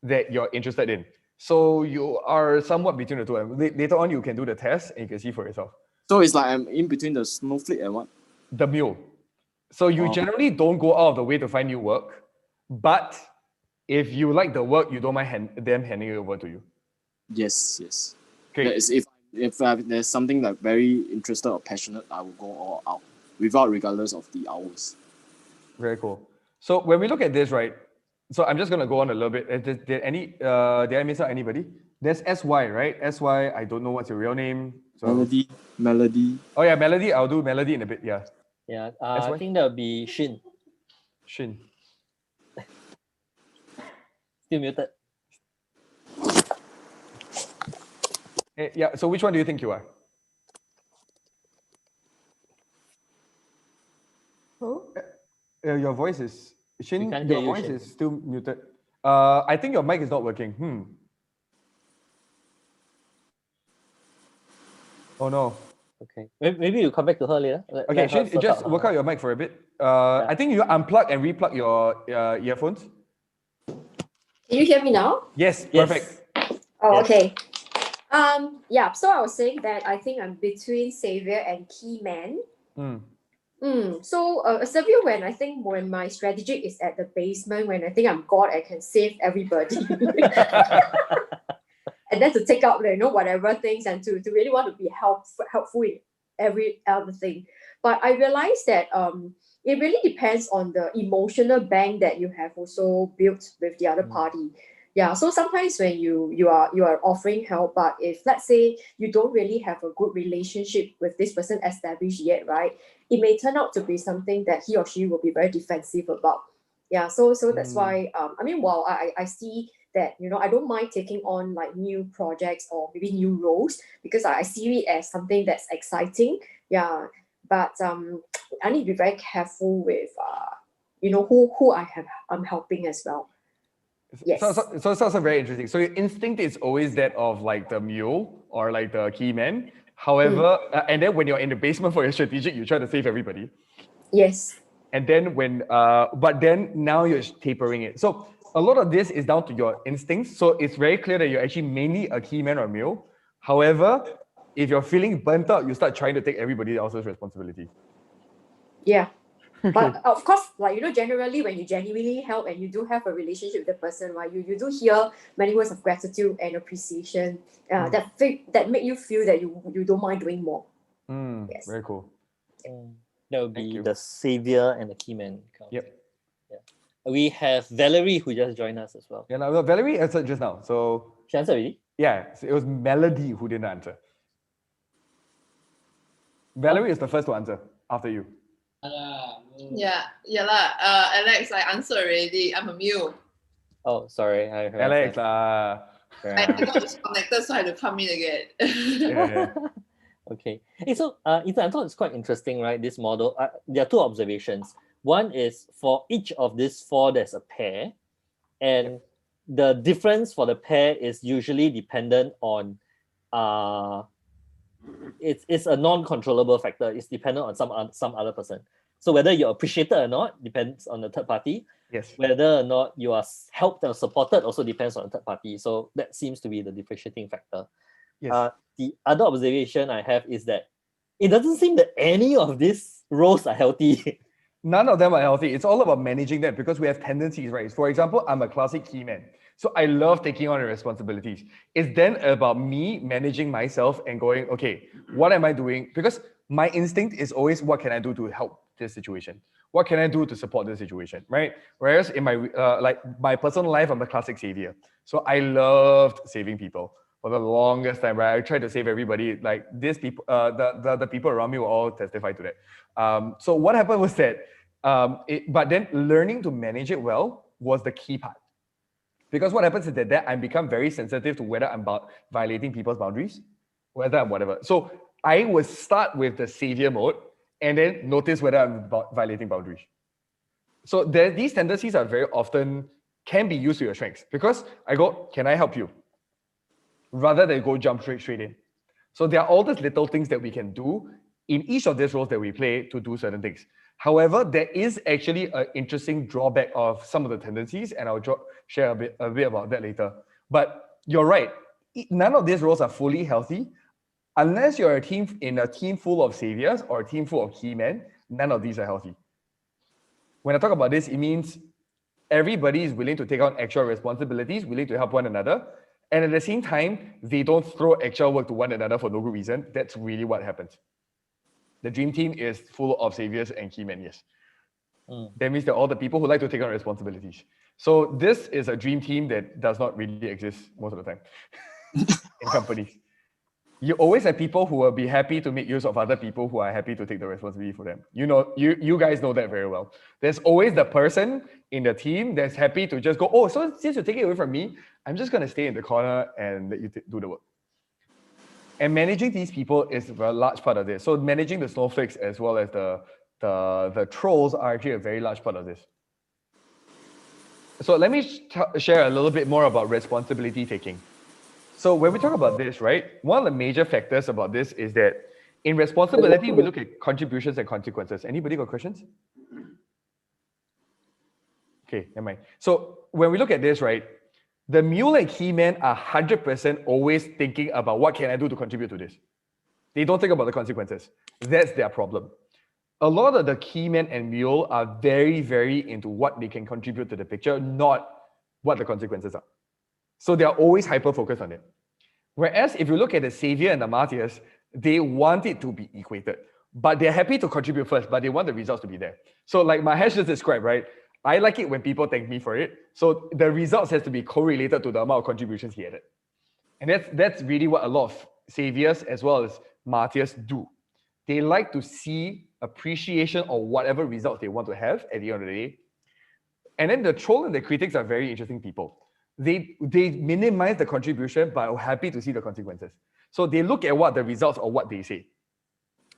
that you're interested in. So you are somewhat between the two. And later on, you can do the test and you can see for yourself. So it's like I'm in between the snowflake and what? The mule. So you generally don't go out of the way to find new work, but if you like the work, you don't mind them handing it over to you. Yes. Great. That is, if there's something like very interested or passionate, I will go all out regardless of the hours. Very cool. So when we look at this, right? So I'm just gonna go on a little bit. Did I miss out anybody? There's SY, right? SY. I don't know what's your real name. So Melody. Oh yeah, Melody. I'll do Melody in a bit. Yeah. Yeah. I think that would be Shin. Shin. Still muted. Hey, yeah. So which one do you think you are? Who? Your voice is Shin. can't Your hear you, voice Shin. is still muted. I think your mic is not working. Oh no. Okay. Maybe you come back to her later. Okay, Shin, just work out your mic for a bit. I think you unplug and replug your earphones. Can you hear me now? Yes, perfect. Oh, okay. Yeah, so I was saying that I think I'm between savior and key man. So a savior when my strategic is at the basement, when I think I'm God, I can save everybody. And then to take out, whatever things and to really want to be helpful in every other thing. But I realized that it really depends on the emotional bank that you have also built with the other party. Yeah, so sometimes when you are offering help, but if let's say you don't really have a good relationship with this person established yet, right? It may turn out to be something that he or she will be very defensive about. Yeah, so that's why while I see that I don't mind taking on like new projects or maybe new roles because I see it as something that's exciting. Yeah, but I need to be very careful with who I'm helping as well. Yes. So it's also very interesting. So your instinct is always that of like the mule or like the key man. However, and then when you're in the basement for your strategic, you try to save everybody. Yes. And then but then now you're tapering it. So a lot of this is down to your instincts. So it's very clear that you're actually mainly a key man or mule. However, if you're feeling burnt out, you start trying to take everybody else's responsibility. Yeah. But of course, generally when you genuinely help and you do have a relationship with the person, right, you do hear many words of gratitude and appreciation that make you feel that you don't mind doing more. Yes. Very cool. That would be the savior and the key man. Yep. Yeah. We have Valerie who just joined us as well. Yeah, no, Valerie answered just now. So she answered already? Yeah, so it was Melody who didn't answer. Valerie is the first to answer after you. Yeah, Alex, I answered already. I'm a mule. Oh, sorry. I heard Alex, I got disconnected, so I had to come in again. Okay. So, Ethan, I thought it's quite interesting, right? This model. There are two observations. One is for each of these four, there's a pair, and the difference for the pair is usually dependent on. It's a non-controllable factor. It's dependent on some other person. So whether you're appreciated or not depends on the third party. Yes. Whether or not you are helped or supported also depends on the third party. So that seems to be the differentiating factor. Yes. The other observation I have is that it doesn't seem that any of these roles are healthy. None of them are healthy. It's all about managing them because we have tendencies, right? For example, I'm a classic key man. So I love taking on the responsibilities. It's then about me managing myself and going, okay, what am I doing? Because my instinct is always, what can I do to help this situation? What can I do to support this situation, right? Whereas in my like my personal life, I'm a classic savior. So I loved saving people for the longest time, right? I tried to save everybody. Like these people, the people around me will all testify to that. So what happened was that, but then learning to manage it well was the key part. Because what happens is that I become very sensitive to whether I'm violating people's boundaries, whether I'm whatever. So I would start with the savior mode and then notice whether I'm violating boundaries. So these tendencies are very often can be used to your strengths because I go, can I help you? Rather than go jump straight in. So there are all these little things that we can do in each of these roles that we play to do certain things. However, there is actually an interesting drawback of some of the tendencies, and I'll share a bit about that later. But you're right, none of these roles are fully healthy. Unless you're in a team full of saviors or a team full of key men, none of these are healthy. When I talk about this, it means everybody is willing to take on extra responsibilities, willing to help one another, and at the same time, they don't throw extra work to one another for no good reason. That's really what happens. The dream team is full of saviors and key men, yes. That means they're all the people who like to take on responsibilities. So this is a dream team that does not really exist most of the time in companies. You always have people who will be happy to make use of other people who are happy to take the responsibility for them. You know, you guys know that very well. There's always the person in the team that's happy to just go, oh, so since you're taking it away from me, I'm just going to stay in the corner and let you do the work. And managing these people is a large part of this. So managing the snowflakes as well as the trolls are actually a very large part of this. So let me share a little bit more about responsibility taking. So when we talk about this, right, one of the major factors about this is that in responsibility, we look at contributions and consequences. Anybody got questions? Okay, never mind. So when we look at this, right, the mule and key men are 100% always thinking about what can I do to contribute to this. They don't think about the consequences. That's their problem. A lot of the key men and mule are very, very into what they can contribute to the picture, not what the consequences are. So they're always hyper-focused on it. Whereas if you look at the savior and the martyrs, they want it to be equated. But they're happy to contribute first, but they want the results to be there. So like Mahesh just described, right? I like it when people thank me for it. So the results has to be correlated to the amount of contributions he added. And that's really what a lot of saviors as well as martyrs do. They like to see appreciation of whatever results they want to have at the end of the day. And then the troll and the critics are very interesting people. They minimize the contribution, but are happy to see the consequences. So they look at what the results of what they say.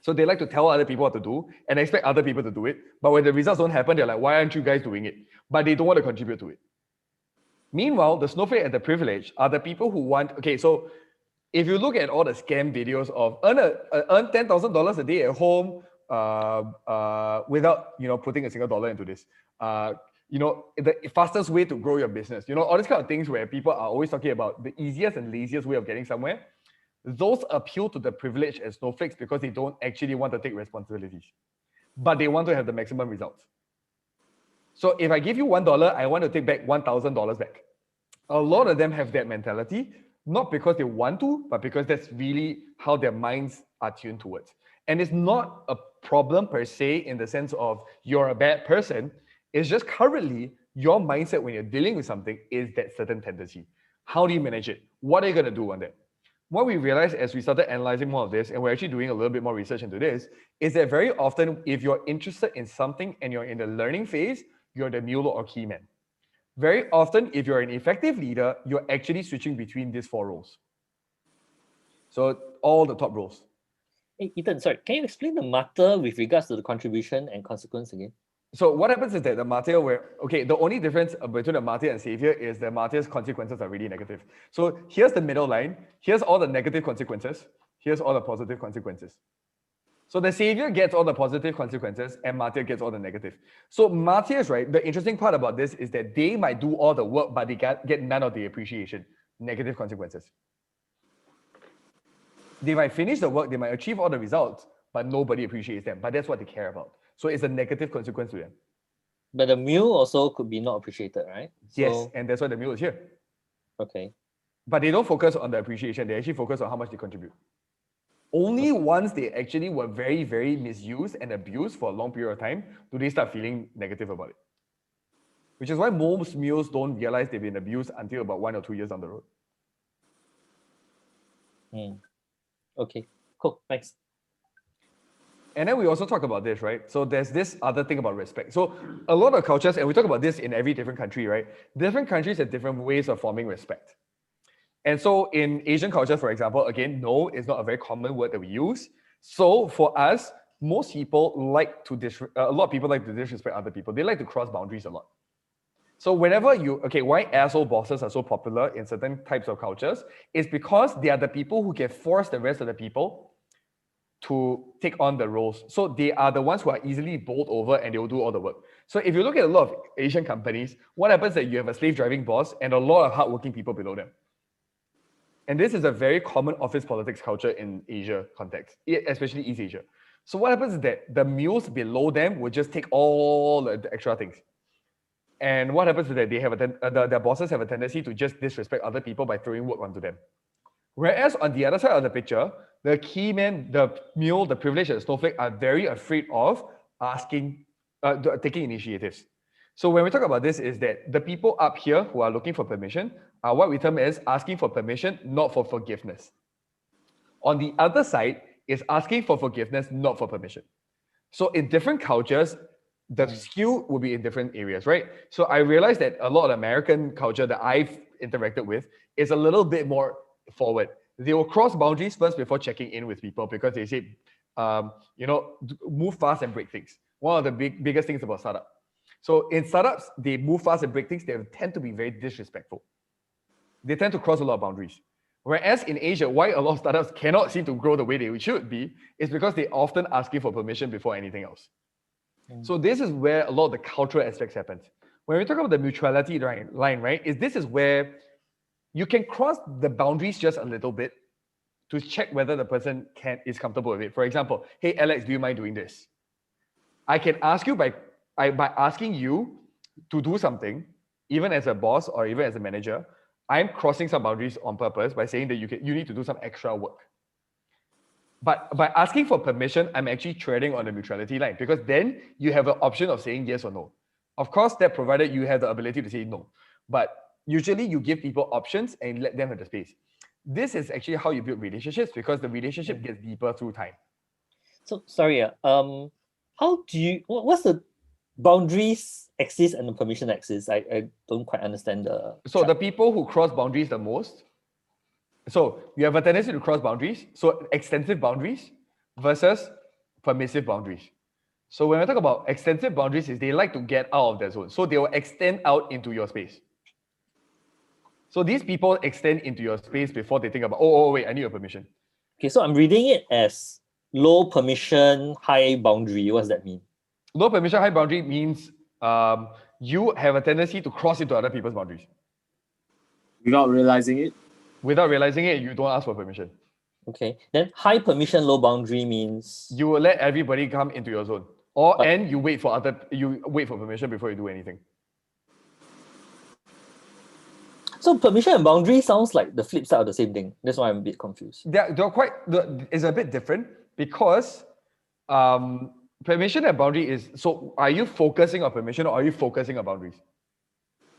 So they like to tell other people what to do and expect other people to do it. But when the results don't happen, they're like, why aren't you guys doing it? But they don't want to contribute to it. Meanwhile, the snowflake and the privilege are the people who want, okay, so if you look at all the scam videos of earn $10,000 a day at home without putting a single dollar into this, the fastest way to grow your business, all these kind of things where people are always talking about the easiest and laziest way of getting somewhere, those appeal to the privileged and snowflakes because they don't actually want to take responsibilities, but they want to have the maximum results. So if I give you $1, I want to take back $1,000 back. A lot of them have that mentality, not because they want to, but because that's really how their minds are tuned towards. And it's not a problem per se in the sense of you're a bad person. It's just currently your mindset when you're dealing with something is that certain tendency. How do you manage it? What are you going to do on that? What we realized as we started analyzing more of this, and we're actually doing a little bit more research into this, is that very often if you're interested in something and you're in the learning phase, you're the mule or key man. Very often, if you're an effective leader, you're actually switching between these 4 roles. So all the top roles. Hey, Ethan, sorry, can you explain the matter with regards to the contribution and consequence again? So what happens is that the martyr the only difference between the martyr and savior is the martyr's consequences are really negative. So here's the middle line. Here's all the negative consequences. Here's all the positive consequences. So the savior gets all the positive consequences and martyr gets all the negative. So martyrs, right, the interesting part about this is that they might do all the work, but they get none of the appreciation. Negative consequences. They might finish the work, they might achieve all the results, but nobody appreciates them. But that's what they care about. So it's a negative consequence to them. But the meal also could be not appreciated, right? Yes, and that's why the meal is here. Okay. But they don't focus on the appreciation. They actually focus on how much they contribute. Only once they actually were very, very misused and abused for a long period of time do they start feeling negative about it. Which is why most meals don't realize they've been abused until about 1 or 2 years down the road. Okay, cool, thanks. And then we also talk about this, right? So there's this other thing about respect. So a lot of cultures, and we talk about this in every different country, right? Different countries have different ways of forming respect. And so in Asian culture, for example, again, no is not a very common word that we use. So for us, most people like to a lot of people like to disrespect other people. They like to cross boundaries a lot. So whenever why asshole bosses are so popular in certain types of cultures is because they are the people who can force the rest of the people to take on the roles. So they are the ones who are easily bowled over and they will do all the work. So if you look at a lot of Asian companies, what happens is that you have a slave driving boss and a lot of hardworking people below them. And this is a very common office politics culture in Asia context, especially East Asia. So what happens is that the mules below them will just take all the extra things. And what happens is that they have their bosses have a tendency to just disrespect other people by throwing work onto them. Whereas on the other side of the picture, the key man, the mule, the privileged, and the snowflake are very afraid of taking initiatives. So when we talk about this, is that the people up here who are looking for permission are what we term as asking for permission, not for forgiveness. On the other side is asking for forgiveness, not for permission. So in different cultures, the skill will be in different areas, right? So I realized that a lot of American culture that I've interacted with is a little bit more forward. They will cross boundaries first before checking in with people because they say, move fast and break things. One of the biggest things about startup. So in startups, they move fast and break things. They tend to be very disrespectful. They tend to cross a lot of boundaries. Whereas in Asia, why a lot of startups cannot seem to grow the way they should be is because they often asking for permission before anything else. So this is where a lot of the cultural aspects happens. When we talk about the mutuality line, right, this is where you can cross the boundaries just a little bit to check whether the person is comfortable with it. For example, hey Alex, do you mind doing this? I can ask you by asking you to do something, even as a boss or even as a manager, I'm crossing some boundaries on purpose by saying that you need to do some extra work. But by asking for permission, I'm actually treading on the neutrality line because then you have an option of saying yes or no. Of course, that provided you have the ability to say no. But usually you give people options and let them have the space. This is actually how you build relationships because the relationship gets deeper through time. So sorry, how do you, what's the boundaries axis and the permission axis? I don't quite understand the... So the people who cross boundaries the most, so you have a tendency to cross boundaries, so extensive boundaries versus permissive boundaries. So when I talk about extensive boundaries, is they like to get out of their zone. So they will extend out into your space. So these people extend into your space before they think about, oh wait, I need your permission. Okay, so I'm reading it as low permission, high boundary. What does that mean? Low permission, high boundary means you have a tendency to cross into other people's boundaries. Without realizing it? Without realizing it, you don't ask for permission. Okay, then high permission, low boundary means? You will let everybody come into your zone. And you wait for permission before you do anything. So permission and boundary sounds like the flip side of the same thing. That's why I'm a bit confused. They're quite, it's a bit different because permission and boundary is, so are you focusing on permission or are you focusing on boundaries?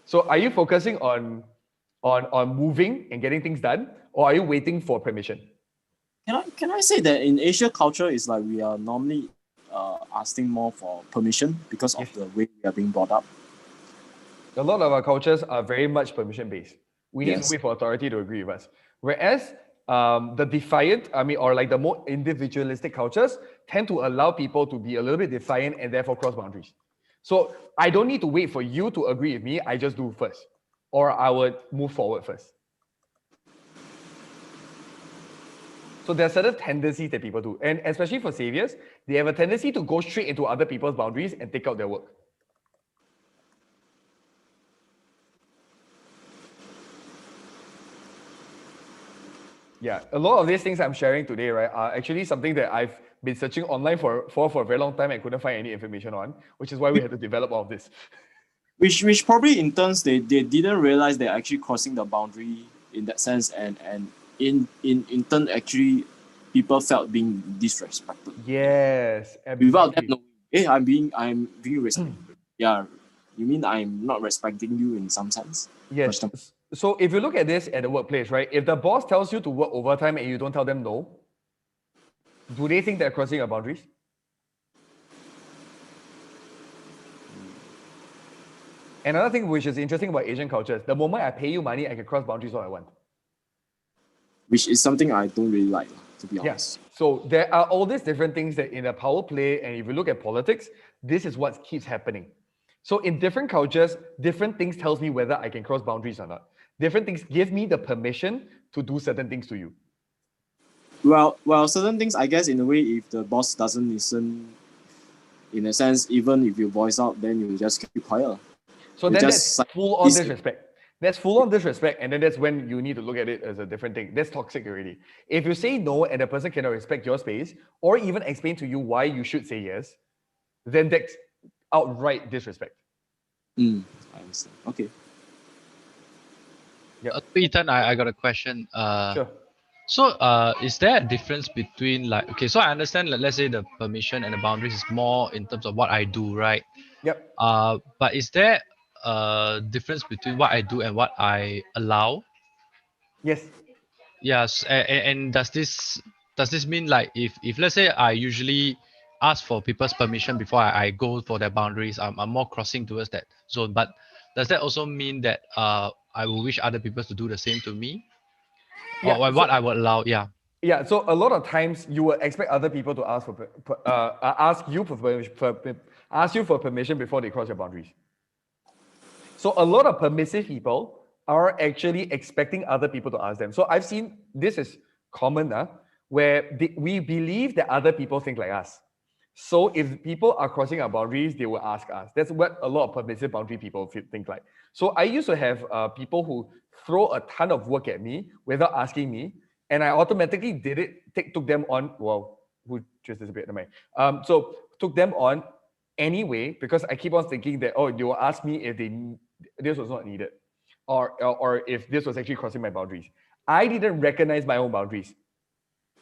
So are you focusing on moving and getting things done, or are you waiting for permission? Can I say that in Asia culture, it's like we are normally asking more for permission because of the way we are being brought up? A lot of our cultures are very much permission-based. We need to wait for authority to agree with us. Whereas the defiant, or like the more individualistic cultures tend to allow people to be a little bit defiant and therefore cross boundaries. So I don't need to wait for you to agree with me, I just do first. Or I would move forward first. So there are certain tendencies that people do. And especially for saviors, they have a tendency to go straight into other people's boundaries and take out their work. Yeah, a lot of these things I'm sharing today, right, are actually something that I've been searching online for a very long time and couldn't find any information on, which is why we had to develop all of this. Which probably in turns they didn't realize they're actually crossing the boundary in that sense, and in turn actually people felt being disrespected. Yes, Without them absolutely. knowing, I'm being respected. Yeah, you mean I'm not respecting you in some sense? Yes. So if you look at this at the workplace, right? If the boss tells you to work overtime and you don't tell them no, do they think they're crossing your boundaries? Another thing which is interesting about Asian cultures, the moment I pay you money, I can cross boundaries all I want. Which is something I don't really like, to be honest. Yes. So there are all these different things that in a power play, and if you look at politics, this is what keeps happening. So in different cultures, different things tells me whether I can cross boundaries or not. Different things give me the permission to do certain things to you. Well, certain things, I guess, in a way, if the boss doesn't listen, in a sense, even if you voice out, then you just keep quiet. So then that's full on disrespect. That's full on disrespect, and then that's when you need to look at it as a different thing. That's toxic already. If you say no and the person cannot respect your space, or even explain to you why you should say yes, then that's outright disrespect. I understand. Okay. Yeah. Ethan, I got a question. Sure. So is there a difference between like, okay, so I understand, let's say the permission and the boundaries is more in terms of what I do, right? Yep. But is there a difference between what I do and what I allow? Yes. Yes. And does this mean like if let's say I usually ask for people's permission before I go for their boundaries, I'm more crossing towards that zone. But does that also mean that I will wish other people to do the same to me? Yeah, Or what I would allow, yeah. Yeah, so a lot of times you will expect other people to ask you for permission before they cross your boundaries. So a lot of permissive people are actually expecting other people to ask them. So I've seen this is common, where we believe that other people think like us. So if people are crossing our boundaries, they will ask us. That's what a lot of permissive boundary people think like. So I used to have people who throw a ton of work at me without asking me, and I automatically did it, took them on, well, who just disappeared, so took them on anyway, because I keep on thinking that, oh, they will ask me if this was not needed, or if this was actually crossing my boundaries. I didn't recognize my own boundaries.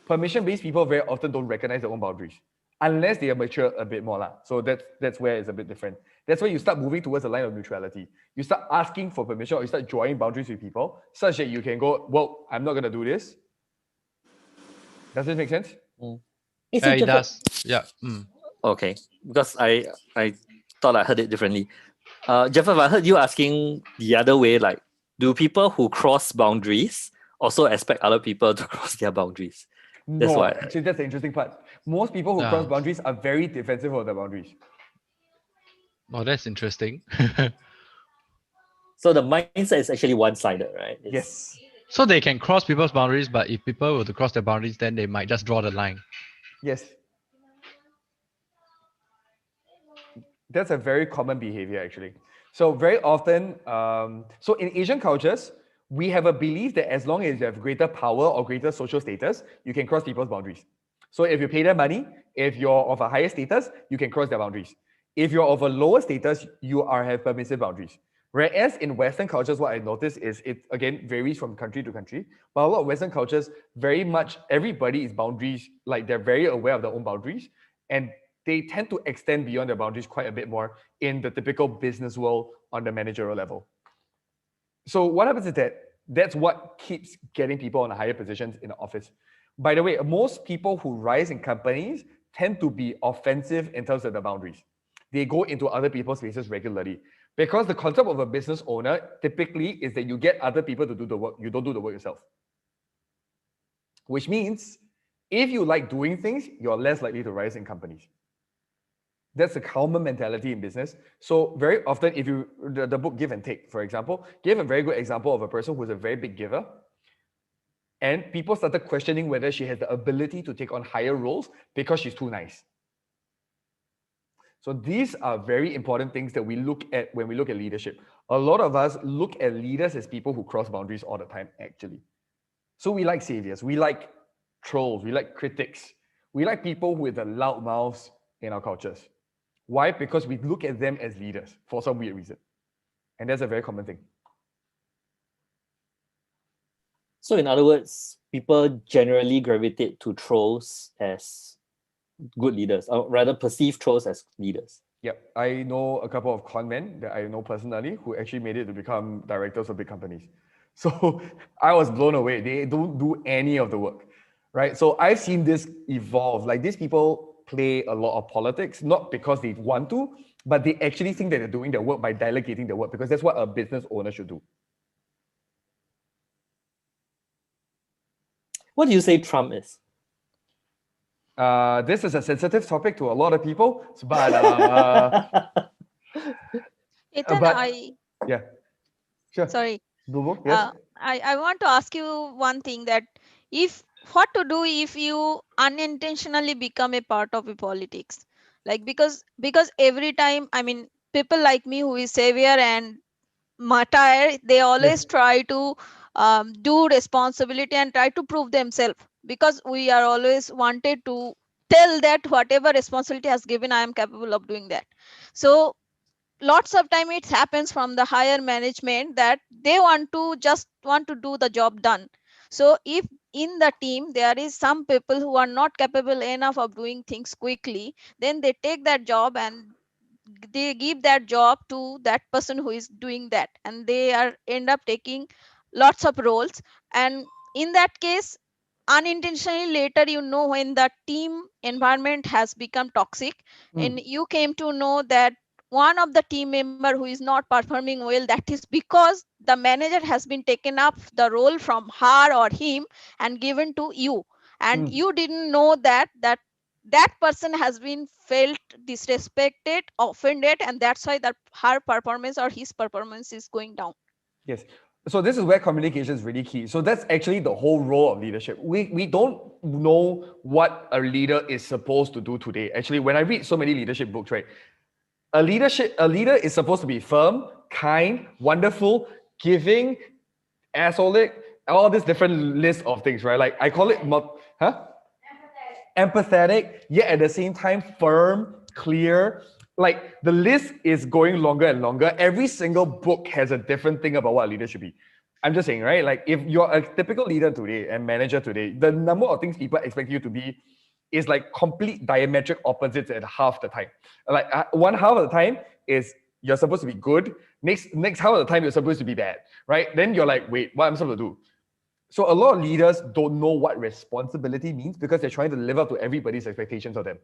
Permission-based people very often don't recognize their own boundaries, unless they are mature a bit more. So that's where it's a bit different. That's where you start moving towards a line of neutrality. You start asking for permission, or you start drawing boundaries with people, such that you can go, well, I'm not going to do this. Does this make sense? It does. Yeah. Okay, because I thought I heard it differently. Jeffrey, I heard you asking the other way, like, do people who cross boundaries also expect other people to cross their boundaries? That's No, why. actually, that's the interesting part. Most people who cross boundaries are very defensive of their boundaries. Oh, that's interesting. So the mindset is actually one-sided, right? Yes. So they can cross people's boundaries, but if people were to cross their boundaries, then they might just draw the line. Yes. That's a very common behavior, actually. So very often, so in Asian cultures, we have a belief that as long as you have greater power or greater social status, you can cross people's boundaries. So if you pay them money, if you're of a higher status, you can cross their boundaries. If you're of a lower status, you have permissive boundaries. Whereas in Western cultures, what I noticed is it, again, varies from country to country. But a lot of Western cultures, very much, everybody is boundaries, like they're very aware of their own boundaries. And they tend to extend beyond their boundaries quite a bit more in the typical business world on the managerial level. So what happens is that's what keeps getting people in higher positions in the office. By the way, most people who rise in companies tend to be offensive in terms of the boundaries. They go into other people's spaces regularly, because the concept of a business owner typically is that you get other people to do the work. You don't do the work yourself. Which means if you like doing things, you're less likely to rise in companies. That's a common mentality in business. So very often, if you, the book Give and Take, for example, gave a very good example of a person who's a very big giver. And people started questioning whether she has the ability to take on higher roles because she's too nice. So these are very important things that we look at when we look at leadership. A lot of us look at leaders as people who cross boundaries all the time, actually. So we like saviors, we like trolls, we like critics. We like people with the loud mouths in our cultures. Why? Because we look at them as leaders for some weird reason. And that's a very common thing. So in other words, people generally gravitate to trolls as good leaders, or rather perceive trolls as leaders. Yep. I know a couple of con men that I know personally who actually made it to become directors of big companies. So I was blown away. They don't do any of the work, right? So I've seen this evolve. Like these people play a lot of politics, not because they want to, but they actually think that they're doing their work by delegating their work, because that's what a business owner should do. What do you say Trump is? This is a sensitive topic to a lot of people, but Ethan, but yeah, sure. Sorry. Bubu, yes. I want to ask you one thing, that what to do if you unintentionally become a part of a politics, like because every time, I mean, people like me who is savior and martyr, they always try to do responsibility and try to prove themselves, because we are always wanted to tell that whatever responsibility has given, I am capable of doing that. So lots of time it happens from the higher management that they want to do the job done. So if in the team there is some people who are not capable enough of doing things quickly, then they take that job and they give that job to that person who is doing that, and they are end up taking lots of roles. And in that case, unintentionally later, when the team environment has become toxic, and you came to know that one of the team member who is not performing well, that is because the manager has been taken up the role from her or him and given to you, and you didn't know that person has been felt disrespected, offended, and that's why that her performance or his performance is going down. Yes. So this is where communication is really key. So that's actually the whole role of leadership. We don't know what a leader is supposed to do today. Actually, when I read so many leadership books, right, a leader is supposed to be firm, kind, wonderful, giving, assholic, all this different list of things, right? Like I call it empathetic, yet at the same time firm, clear. Like the list is going longer and longer. Every single book has a different thing about what a leader should be. I'm just saying, right? Like if you're a typical leader today and manager today, the number of things people expect you to be is like complete diametric opposites at half the time. Like one half of the time is you're supposed to be good. Next half of the time you're supposed to be bad, right? Then you're like, wait, what am I supposed to do? So a lot of leaders don't know what responsibility means because they're trying to live up to everybody's expectations of them.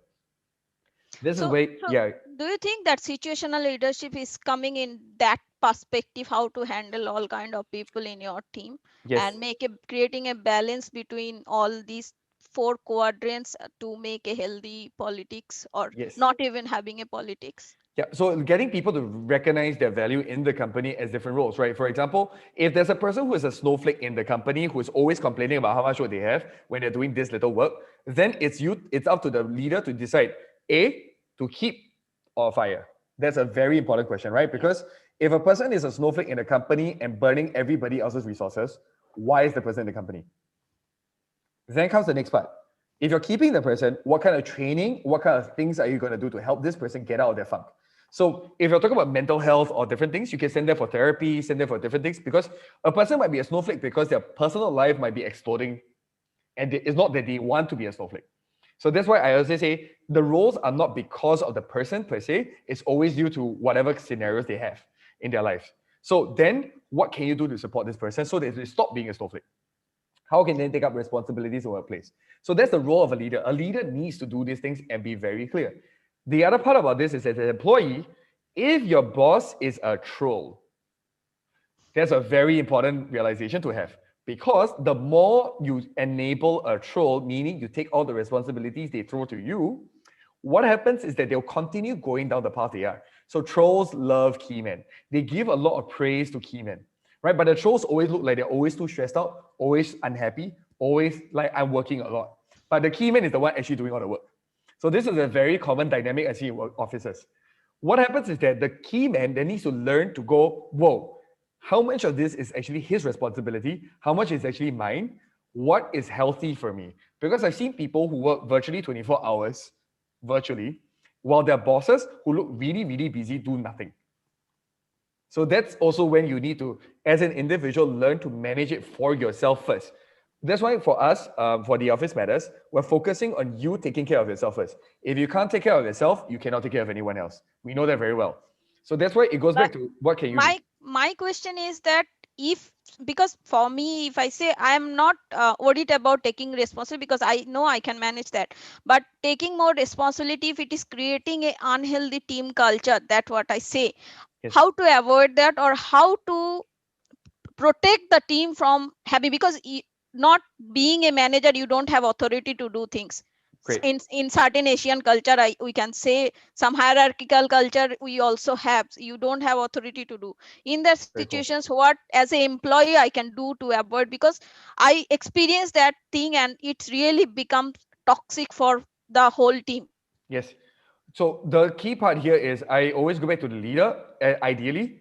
This is where, yeah. Do you think that situational leadership is coming in that perspective, how to handle all kind of people in your team? Yes. And creating a balance between all these 4 quadrants to make a healthy politics, or not even having a politics? Yeah, so getting people to recognize their value in the company as different roles, right? For example, if there's a person who is a snowflake in the company who is always complaining about how much work they have when they're doing this little work, then it's up to the leader to decide, A, to keep or fire. That's a very important question, right? Because if a person is a snowflake in a company and burning everybody else's resources, why is the person in the company? Then comes the next part. If you're keeping the person, what kind of training, what kind of things are you going to do to help this person get out of their funk? So if you're talking about mental health or different things, you can send them for therapy, send them for different things, because a person might be a snowflake because their personal life might be exploding, and it's not that they want to be a snowflake. So that's why I also say the roles are not because of the person per se, it's always due to whatever scenarios they have in their life. So then what can you do to support this person so that they stop being a snowflake? How can they take up responsibilities in a workplace? So that's the role of a leader. A leader needs to do these things and be very clear. The other part about this is as an employee, if your boss is a troll, that's a very important realization to have, because the more you enable a troll, meaning you take all the responsibilities they throw to you, what happens is that they'll continue going down the path they are. So trolls love keymen. They give a lot of praise to keymen, right? But the trolls always look like they're always too stressed out, always unhappy, always like I'm working a lot. But the keyman is the one actually doing all the work. So this is a very common dynamic I see in offices. What happens is that the key man then needs to learn to go, whoa, how much of this is actually his responsibility? How much is actually mine? what is healthy for me? Because I've seen people who work virtually 24 hours, virtually, while their bosses who look really, really busy do nothing. So that's also when you need to, as an individual, learn to manage it for yourself first. That's why for us, for the Office Matters, we're focusing on you taking care of yourself first. If you can't take care of yourself, you cannot take care of anyone else. We know that very well. So that's why it goes back to what can you do? My question is that because for me, if I say I am not worried about taking responsibility because I know I can manage that, but taking more responsibility if it is creating a unhealthy team culture, that's what I say. Yes. How to avoid that, or how to protect the team from having, because not being a manager, you don't have authority to do things. Great. In certain Asian culture, we can say some hierarchical culture we also have. You don't have authority to do. In that Very cool. situations, what as an employee I can do to avoid, because I experienced that thing and it's really becomes toxic for the whole team. Yes. So the key part here is I always go back to the leader. Ideally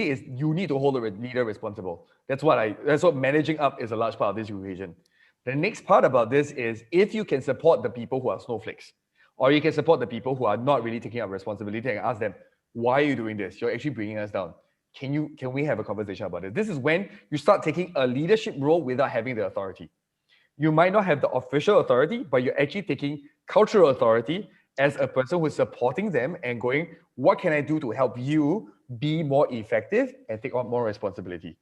is you need to hold the leader responsible. That's what managing up is a large part of this equation. The next part about this is if you can support the people who are snowflakes, or you can support the people who are not really taking up responsibility and ask them, why are you doing this? You're actually bringing us down. Can we have a conversation about it? This is when you start taking a leadership role without having the authority. You might not have the official authority, but you're actually taking cultural authority as a person who's supporting them and going, what can I do to help you be more effective and take on more responsibility?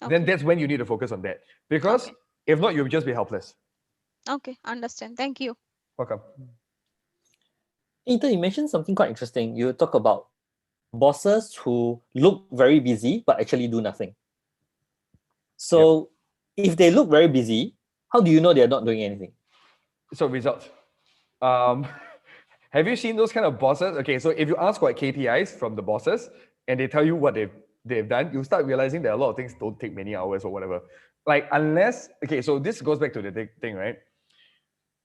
Okay. Then that's when you need to focus on that. Because if not, you'll just be helpless. Okay, understand. Thank you. Welcome. Ethan, you mentioned something quite interesting. You talk about bosses who look very busy but actually do nothing. So if they look very busy, how do you know they're not doing anything? So results. Have you seen those kind of bosses? Okay, so if you ask for KPIs from the bosses and they tell you what they've done, you start realizing that a lot of things don't take many hours or whatever. Like unless, okay, so this goes back to the thing, right?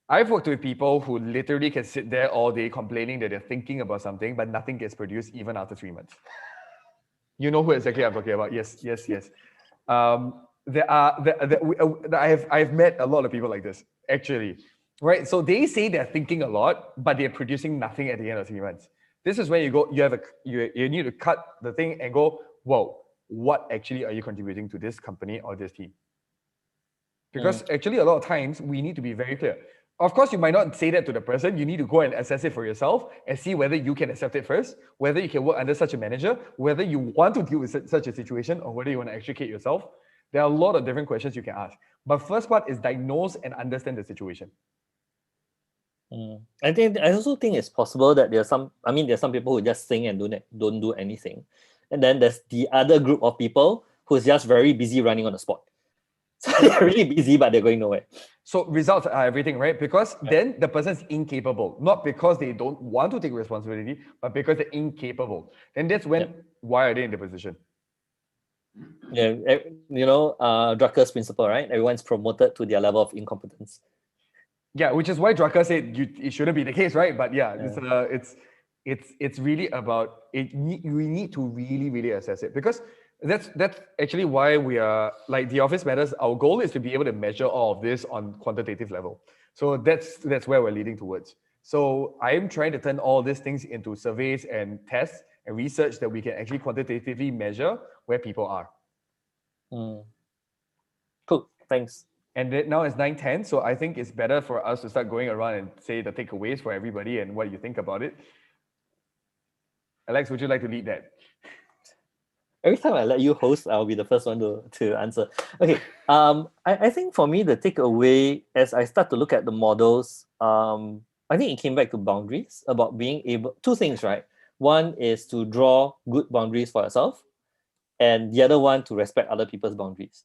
I've worked with people who literally can sit there all day complaining that they're thinking about something, but nothing gets produced even after 3 months. You know who exactly I'm talking about? Yes. I've met a lot of people like this, actually. Right? So they say they're thinking a lot, but they're producing nothing at the end of 3 months. This is when you need to cut the thing and go, whoa, what actually are you contributing to this company or this team? Because actually a lot of times we need to be very clear. Of course, you might not say that to the person. You need to go and assess it for yourself and see whether you can accept it first, whether you can work under such a manager, whether you want to deal with such a situation, or whether you want to extricate yourself. There are a lot of different questions you can ask. But first part is diagnose and understand the situation. I also think it's possible that there's some people who just sing and don't do anything. And then there's the other group of people who's just very busy running on the spot. So they're really busy, but they're going nowhere. So results are everything, right? Because then the person's incapable, not because they don't want to take responsibility, but because they're incapable. And that's when, why are they in the position? Yeah, Drucker's principle, right? Everyone's promoted to their level of incompetence. Yeah, which is why Drucker said it shouldn't be the case, right? But it's really about it. We need to really, really assess it, because that's actually why we are like the Office Matters. Our goal is to be able to measure all of this on quantitative level. So that's where we're leading towards. So I'm trying to turn all these things into surveys and tests and research that we can actually quantitatively measure where people are. Cool, thanks. And now it's 9:10, so I think it's better for us to start going around and say the takeaways for everybody and what you think about it. Alex, would you like to lead that? Every time I let you host, I'll be the first one to answer. Okay, I think for me, the takeaway, as I start to look at the models, I think it came back to boundaries, about being able, two things, right? One is to draw good boundaries for yourself, and the other one to respect other people's boundaries.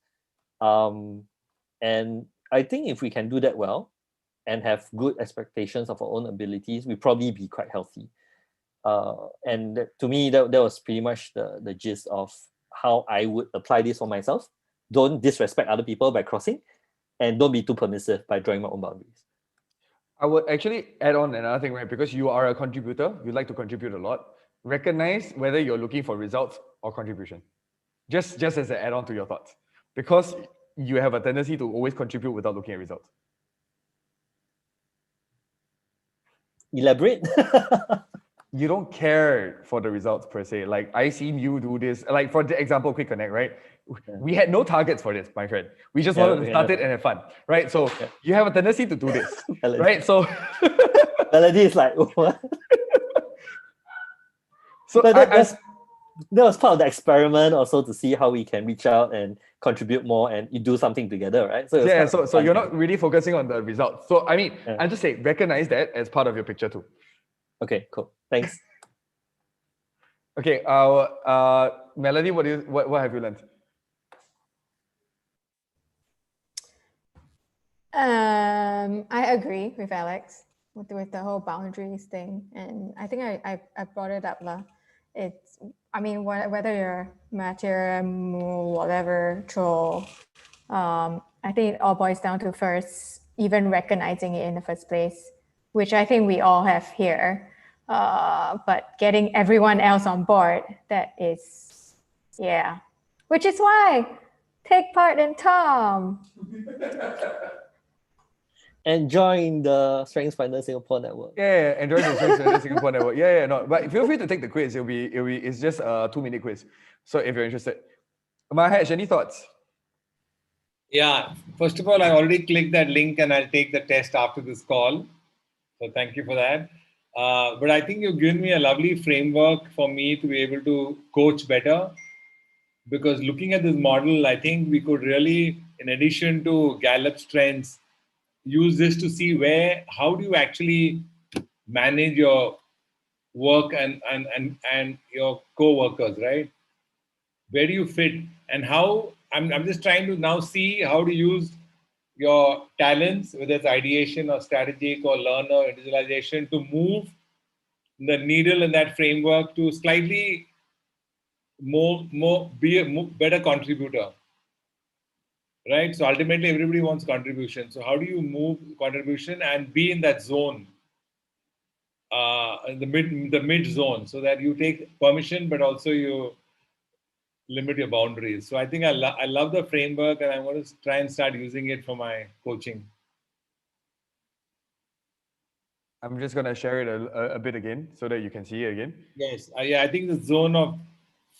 And I think if we can do that well and have good expectations of our own abilities, we'll probably be quite healthy. And to me, that was pretty much the gist of how I would apply this for myself. Don't disrespect other people by crossing, and don't be too permissive by drawing my own boundaries. I would actually add on another thing, right? Because you are a contributor, you like to contribute a lot. Recognize whether you're looking for results or contribution. Just as an add-on to your thoughts. Because you have a tendency to always contribute without looking at results? Elaborate. You don't care for the results per se. Like I seen you do this. Like for the example, Quick Connect, right? We had no targets for this, my friend. We just wanted to start it and have fun, right? So you have a tendency to do this, right? So Melody is like, what? So but that was part of the experiment also to see how we can reach out and contribute more and you do something together, right? So yeah, so you're not really focusing on the results. So I mean, I'm just saying, recognize that as part of your picture too. Okay, cool. Thanks. Okay, Melody, what have you learned? I agree with Alex with the whole boundaries thing, and I think I brought it up lah. It's, I mean, whether you're mature, whatever, troll, I think it all boils down to first even recognizing it in the first place, which I think we all have here. But getting everyone else on board, that is, yeah. Which is why, take part in Tom. And join the Strengths Finder Singapore network. Yeah, and join the Strengths Finder Singapore network. Yeah, no, but feel free to take the quiz. It's just a 2-minute quiz. So if you're interested. Mahesh, any thoughts? Yeah, first of all, I already clicked that link and I'll take the test after this call. So thank you for that. But I think you've given me a lovely framework for me to be able to coach better. Because looking at this model, I think we could really, in addition to Gallup's trends, use this to see how do you actually manage your work and your co-workers, right? Where do you fit? And how, I'm just trying to now see how to use your talents, whether it's ideation or strategic or learner individualization, to move the needle in that framework to slightly be a better contributor, right? So ultimately everybody wants contribution. So how do you move contribution and be in that zone, in the mid zone, so that you take permission, but also you limit your boundaries. So I think I love the framework, and I'm going to try and start using it for my coaching. I'm just going to share it a bit again so that you can see it again. Yes, I think the zone of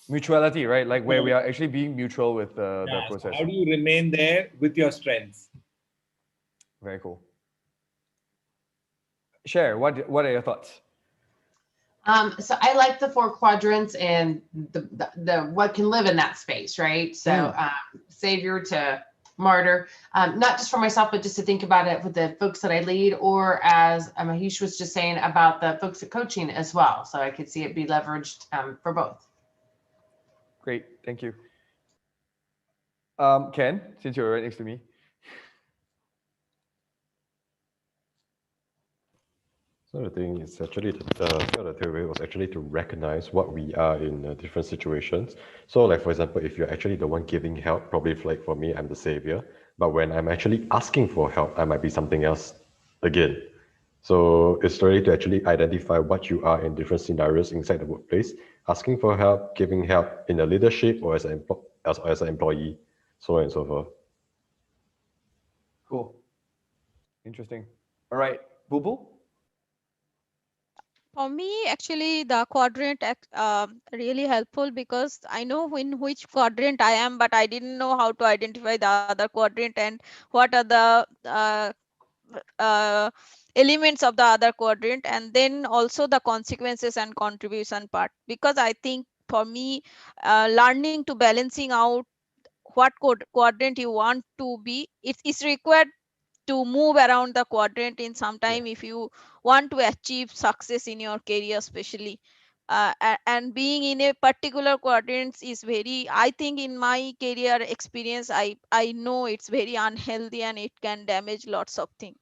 mutuality, right? Like where we are actually being mutual with the process. So how do you remain there with your strengths? Very cool. Cher, what are your thoughts? So I like the 4 quadrants and the what can live in that space, right? So savior to martyr, not just for myself, but just to think about it with the folks that I lead, or as Mahesh was just saying about the folks at coaching as well. So I could see it be leveraged for both. Great, thank you. Ken, since you're right next to me. So the thing is actually, the theory was actually to recognize what we are in different situations. So like, for example, if you're actually the one giving help, probably like for me, I'm the savior. But when I'm actually asking for help, I might be something else again. So it's really to actually identify what you are in different scenarios inside the workplace, asking for help, giving help in the leadership or as an employee, so on and so forth. Cool. Interesting. All right, Boo Boo? For me, actually, the quadrant really helpful because I know in which quadrant I am, but I didn't know how to identify the other quadrant and what are the elements of the other quadrant, and then also the consequences and contribution part. Because I think for me, learning to balancing out what quadrant you want to be, it's required to move around the quadrant in some time if you want to achieve success in your career, especially and being in a particular quadrant is very, I think in my career experience, I know it's very unhealthy and it can damage lots of things.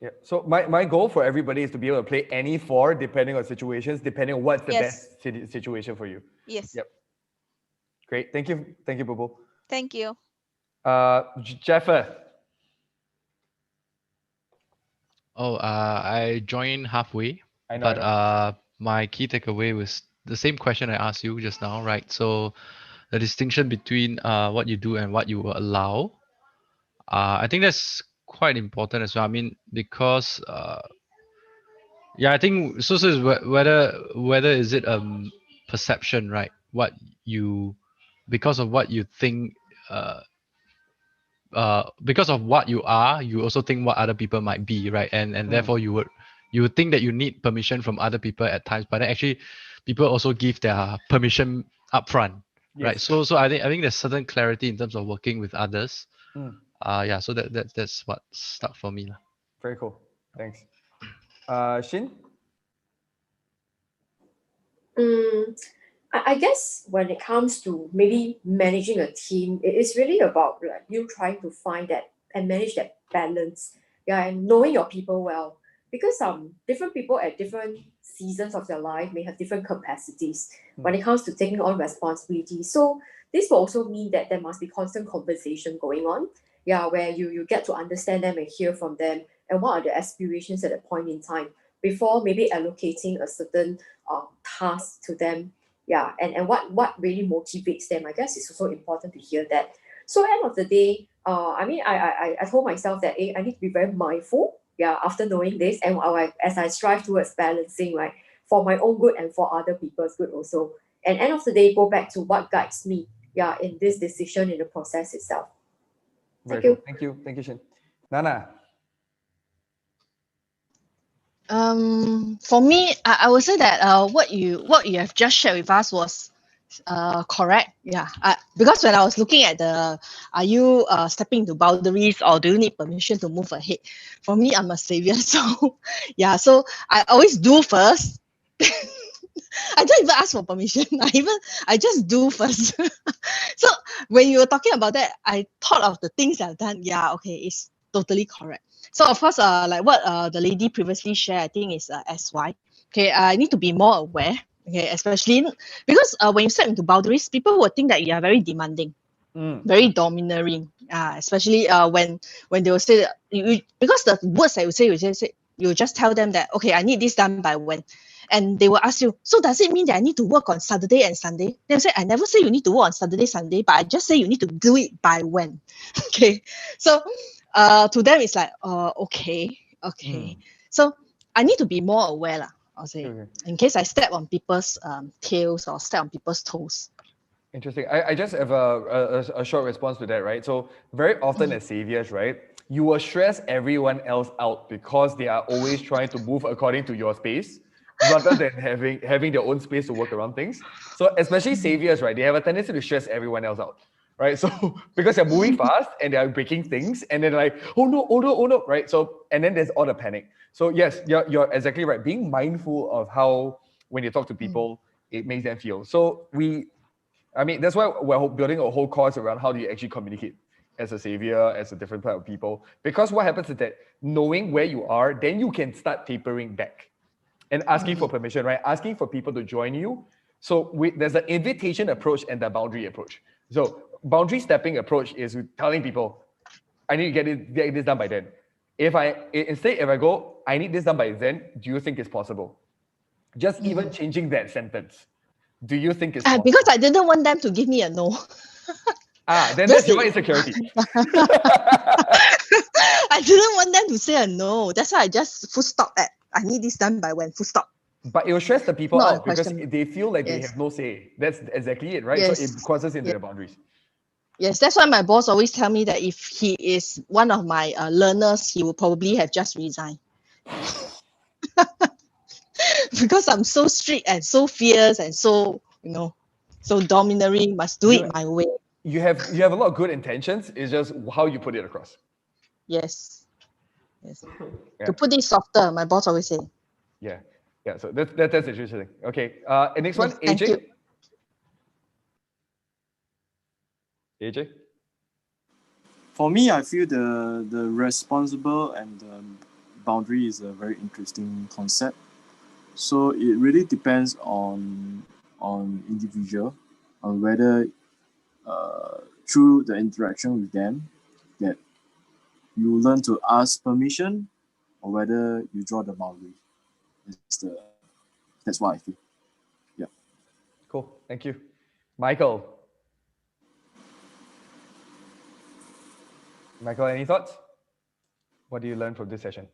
Yeah. So my goal for everybody is to be able to play any 4 depending on situations, depending on what's the best situation for you. Yes. Yep. Great. Thank you. Thank you, Boo Boo. Thank you. Jeffer. Oh, I joined halfway, I know. My key takeaway was the same question I asked you just now, right? So the distinction between what you do and what you will allow. I think that's quite important as well. I mean, because yeah, I think so is whether is it perception, right? What you because of what you think because of what you are, you also think what other people might be, right? And therefore you would think that you need permission from other people at times, but then actually people also give their permission upfront, right? Yes. So I think there's certain clarity in terms of working with others. Mm. Yeah, so that's what stuck for me. Very cool. Thanks. Shin? I guess when it comes to maybe managing a team, it is really about like you trying to find that and manage that balance. Yeah, and knowing your people well. Because different people at different seasons of their life may have different capacities when it comes to taking on responsibility. So this will also mean that there must be constant conversation going on. Yeah, where you get to understand them and hear from them and what are the aspirations at that point in time before maybe allocating a certain task to them. Yeah, and what really motivates them, I guess it's also important to hear that. So end of the day, I mean I told myself that I need to be very mindful, yeah, after knowing this, and as I strive towards balancing, right, for my own good and for other people's good also. And end of the day, go back to what guides me, yeah, in this decision in the process itself. Very cool. Thank you, Shin. Nana. For me, I would say that what you have just shared with us was correct. Yeah. Because when I was looking at are you stepping into boundaries or do you need permission to move ahead? For me, I'm a savior, so yeah. So I always do first. I don't even ask for permission. I just do first. So when you were talking about that, I thought of the things I've done. Yeah, okay, it's totally correct. So of course, like what the lady previously shared, I think is SY. Okay, I need to be more aware. Okay, especially because when you step into boundaries, people will think that you are very demanding, very domineering. Especially when they will say that because the words that you just tell them that okay, I need this done by when. And they will ask you, so does it mean that I need to work on Saturday and Sunday? They'll say, I never say you need to work on Saturday, Sunday, but I just say you need to do it by when. Okay. So to them, it's like, okay. So I need to be more aware, I'll say, in case I step on people's tails or step on people's toes. Interesting. I just have a short response to that, right? So very often as saviors, right, you will stress everyone else out because they are always trying to move according to your space rather than having their own space to work around things. So especially saviors, right, they have a tendency to stress everyone else out, right? So because they're moving fast and they're breaking things and then like, oh no, right? So, and then there's all the panic. So yes, you're exactly right. Being mindful of how, when you talk to people, it makes them feel. So that's why we're building a whole course around how do you actually communicate as a savior, as a different type of people. Because what happens is that knowing where you are, then you can start tapering back and asking for permission, right? Asking for people to join you. So there's an invitation approach and the boundary approach. So boundary stepping approach is telling people, I need to get this done by then. If I go, I need this done by then, do you think it's possible? Just even changing that sentence. Do you think it's possible? Because I didn't want them to give me a no. Then that's your insecurity. I didn't want them to say a no. That's why I just full stop at I need this done by when, full stop. But it will stress the people out because they feel like they have no say. That's exactly it, right? Yes. So it crosses into the boundaries. Yes, that's why my boss always tell me that if he is one of my learners, he will probably have just resigned. Because I'm so strict and so fierce and so, so domineering, must do it my way. You have a lot of good intentions. It's just how you put it across. Yes. Yeah. To put it softer, my boss always say. Yeah. So that's interesting. Okay. And next one, thank AJ. you. AJ. For me, I feel the responsible and the boundary is a very interesting concept. So it really depends on individual, on whether through the interaction with them that you learn to ask permission or whether you draw the boundary. That's what I feel. Yeah. Cool. Thank you. Michael. Michael, any thoughts? What do you learn from this session?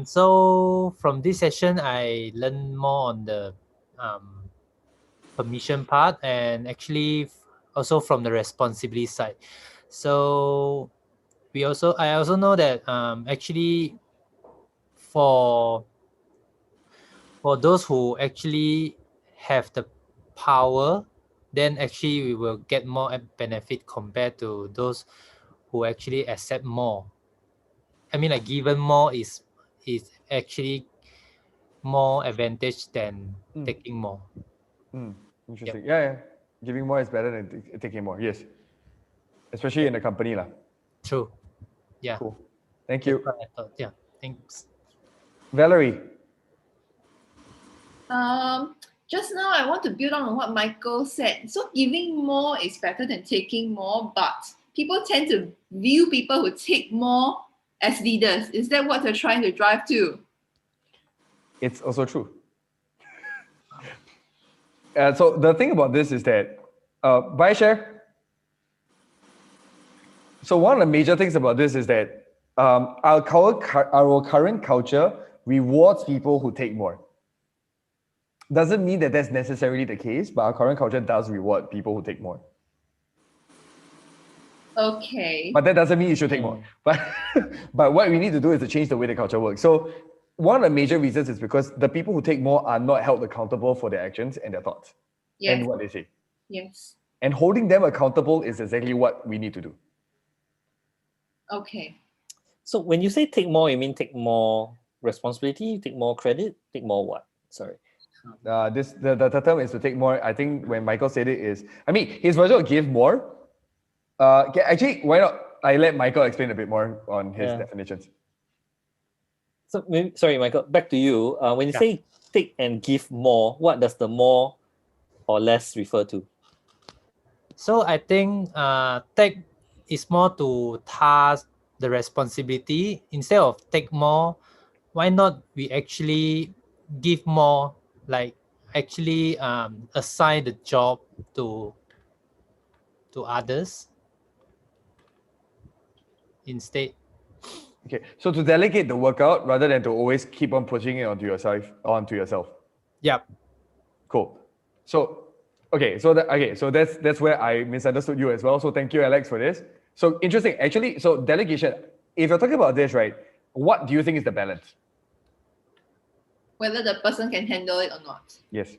So from this session, I learned more on the permission part, and actually also from the responsibility side. So I also know that actually for those who actually have the power, then actually we will get more benefit compared to those who actually accept more. I mean, like given more is actually more advantage than taking more. Interesting. Yeah. Giving more is better than taking more. Yes. Especially in a company. True. Yeah. Cool. Thank you. That's what I thought. Yeah. Thanks. Valerie. Just now I want to build on what Michael said. So giving more is better than taking more, but people tend to view people who take more as leaders. Is that what they're trying to drive to? It's also true. So the thing about this is that, buy share. So one of the major things about this is that our current culture rewards people who take more. Doesn't mean that that's necessarily the case, but our current culture does reward people who take more. Okay. But that doesn't mean you should take more. But what we need to do is to change the way the culture works. So one of the major reasons is because the people who take more are not held accountable for their actions and their thoughts and what they say. Yes. And holding them accountable is exactly what we need to do. Okay. So when you say take more, you mean take more responsibility, take more credit, take more what? Sorry. The term is to take more. I think when Michael said it is, I mean, his version of give more. Actually, why not I let Michael explain a bit more on his definitions. So sorry, Michael, back to you. When you say take and give more, what does the more or less refer to? So I think take is more to task the responsibility. Instead of take more, why not we actually give more, like actually assign the job to others instead. Okay, so to delegate the workout rather than to always keep on pushing it onto yourself. Yep. Cool. So so that's where I misunderstood you as well. So thank you, Alex, for this. So interesting. Actually, so delegation. If you're talking about this, right, what do you think is the balance? Whether the person can handle it or not. Yes.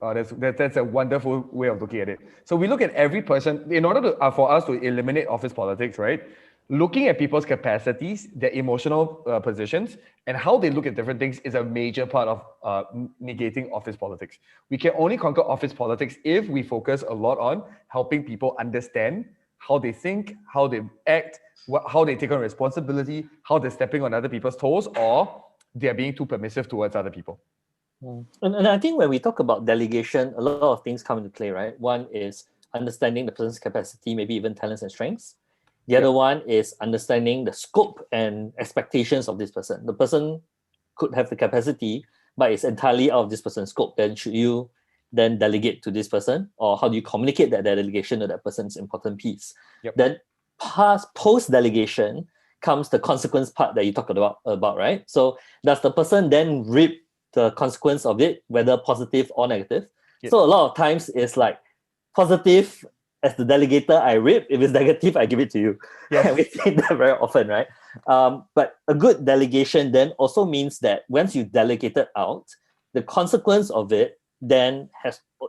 That's a wonderful way of looking at it. So we look at every person in order to for us to eliminate office politics, right? Looking at people's capacities, their emotional positions, and how they look at different things is a major part of negating office politics. We can only conquer office politics if we focus a lot on helping people understand how they think, how they act, how they take on responsibility, how they're stepping on other people's toes, or they're being too permissive towards other people. And I think when we talk about delegation, a lot of things come into play, right? One is understanding the person's capacity, maybe even talents and strengths. The other one is understanding the scope and expectations of this person. The person could have the capacity, but it's entirely out of this person's scope. Then should you then delegate to this person? Or how do you communicate that delegation to that person's important piece? Then post-delegation comes the consequence part that you talked about, right? So does the person then reap the consequence of it, whether positive or negative? So a lot of times it's like positive. As the delegator, I reap. If it's negative, I give it to you. Yes. We say that very often, right? But a good delegation then also means that once you delegate it out, the consequence of it then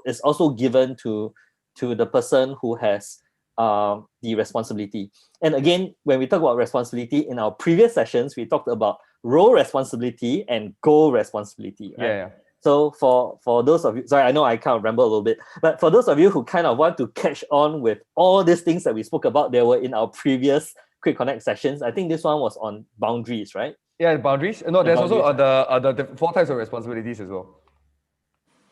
is also given to the person who has the responsibility. And again, when we talk about responsibility in our previous sessions, we talked about role responsibility and goal responsibility, right? Yeah. So for those of you, sorry, I know I kind of ramble a little bit, but for those of you who kind of want to catch on with all these things that we spoke about, they were in our previous Quick Connect sessions. I think this one was on boundaries, right? Yeah, boundaries. No, there's also the 4 types of responsibilities as well.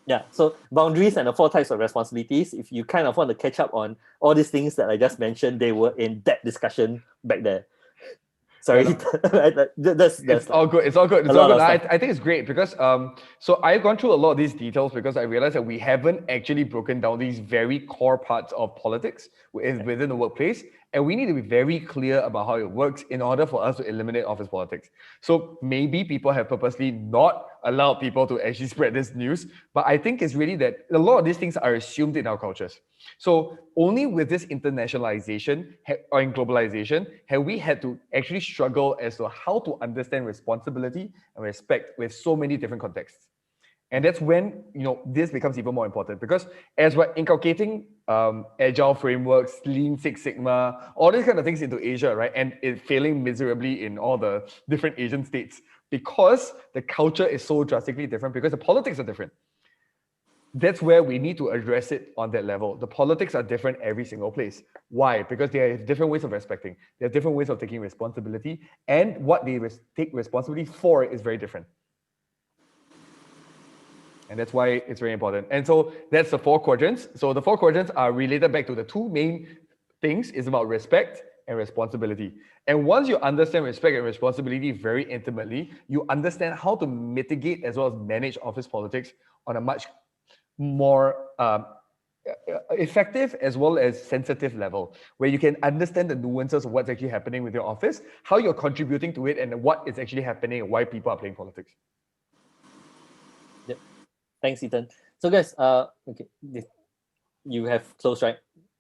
Yeah, so boundaries and the 4 types of responsibilities. If you kind of want to catch up on all these things that I just mentioned, they were in that discussion back there. Sorry, that's it's all good. It's all good. It's a all lot good. of I stuff. think it's great because so I've gone through a lot of these details because I realized that we haven't actually broken down these very core parts of politics within the workplace, and we need to be very clear about how it works in order for us to eliminate office politics. So maybe people have purposely not allowed people to actually spread this news, but I think it's really that a lot of these things are assumed in our cultures. So only with this internationalization or in globalization have we had to actually struggle as to how to understand responsibility and respect with so many different contexts. And that's when this becomes even more important, because as we're inculcating agile frameworks, Lean Six Sigma, all these kind of things into Asia, right, and it failing miserably in all the different Asian states because the culture is so drastically different, because the politics are different. That's where we need to address it on that level. The politics are different every single place. Why? Because they have different ways of respecting. They have different ways of taking responsibility, and what they take responsibility for is very different. And that's why it's very important. And so that's the 4 quadrants. So the 4 quadrants are related back to the 2 main things. It's about respect and responsibility. And once you understand respect and responsibility very intimately, you understand how to mitigate as well as manage office politics on a much more effective as well as sensitive level, where you can understand the nuances of what's actually happening with your office, how you're contributing to it, and what is actually happening and why people are playing politics. Yep. Thanks, Ethan. So guys, okay, you have closed, right?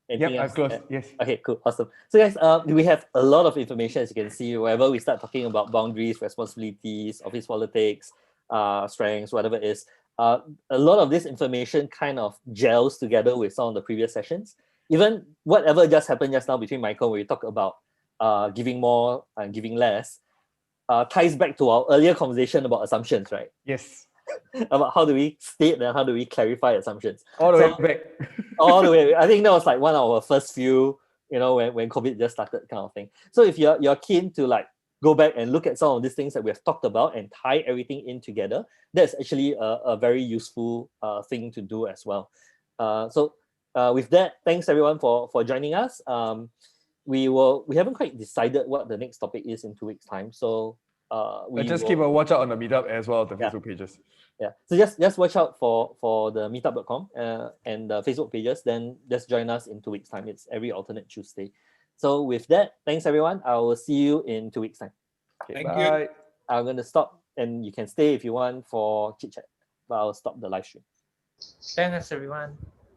Anything Yep, else? I've closed. Yes. Okay, cool, awesome. So guys, we have a lot of information, as you can see. Whenever we start talking about boundaries, responsibilities, office politics, strengths, whatever it is, a lot of this information kind of gels together with some of the previous sessions. Even whatever just happened just now between Michael, where we talk about giving more and giving less, ties back to our earlier conversation about assumptions, right? Yes. About how do we state and how do we clarify assumptions. All the way back. All the way. I think that was like one of our first few, when COVID just started, kind of thing. So if you're keen to like go back and look at some of these things that we have talked about and tie everything in together, that's actually a very useful thing to do as well. So with that, thanks everyone for joining us. We haven't quite decided what the next topic is in 2 weeks' time. So we just keep a watch out on the meetup as well as the Facebook pages. Yeah, so just watch out for the meetup.com and the Facebook pages. Then just join us in 2 weeks' time. It's every alternate Tuesday. So with that, thanks everyone. I will see you in 2 weeks' time. Okay, Thank you. I'm gonna stop, and you can stay if you want for chit chat, but I'll stop the live stream. Thanks everyone.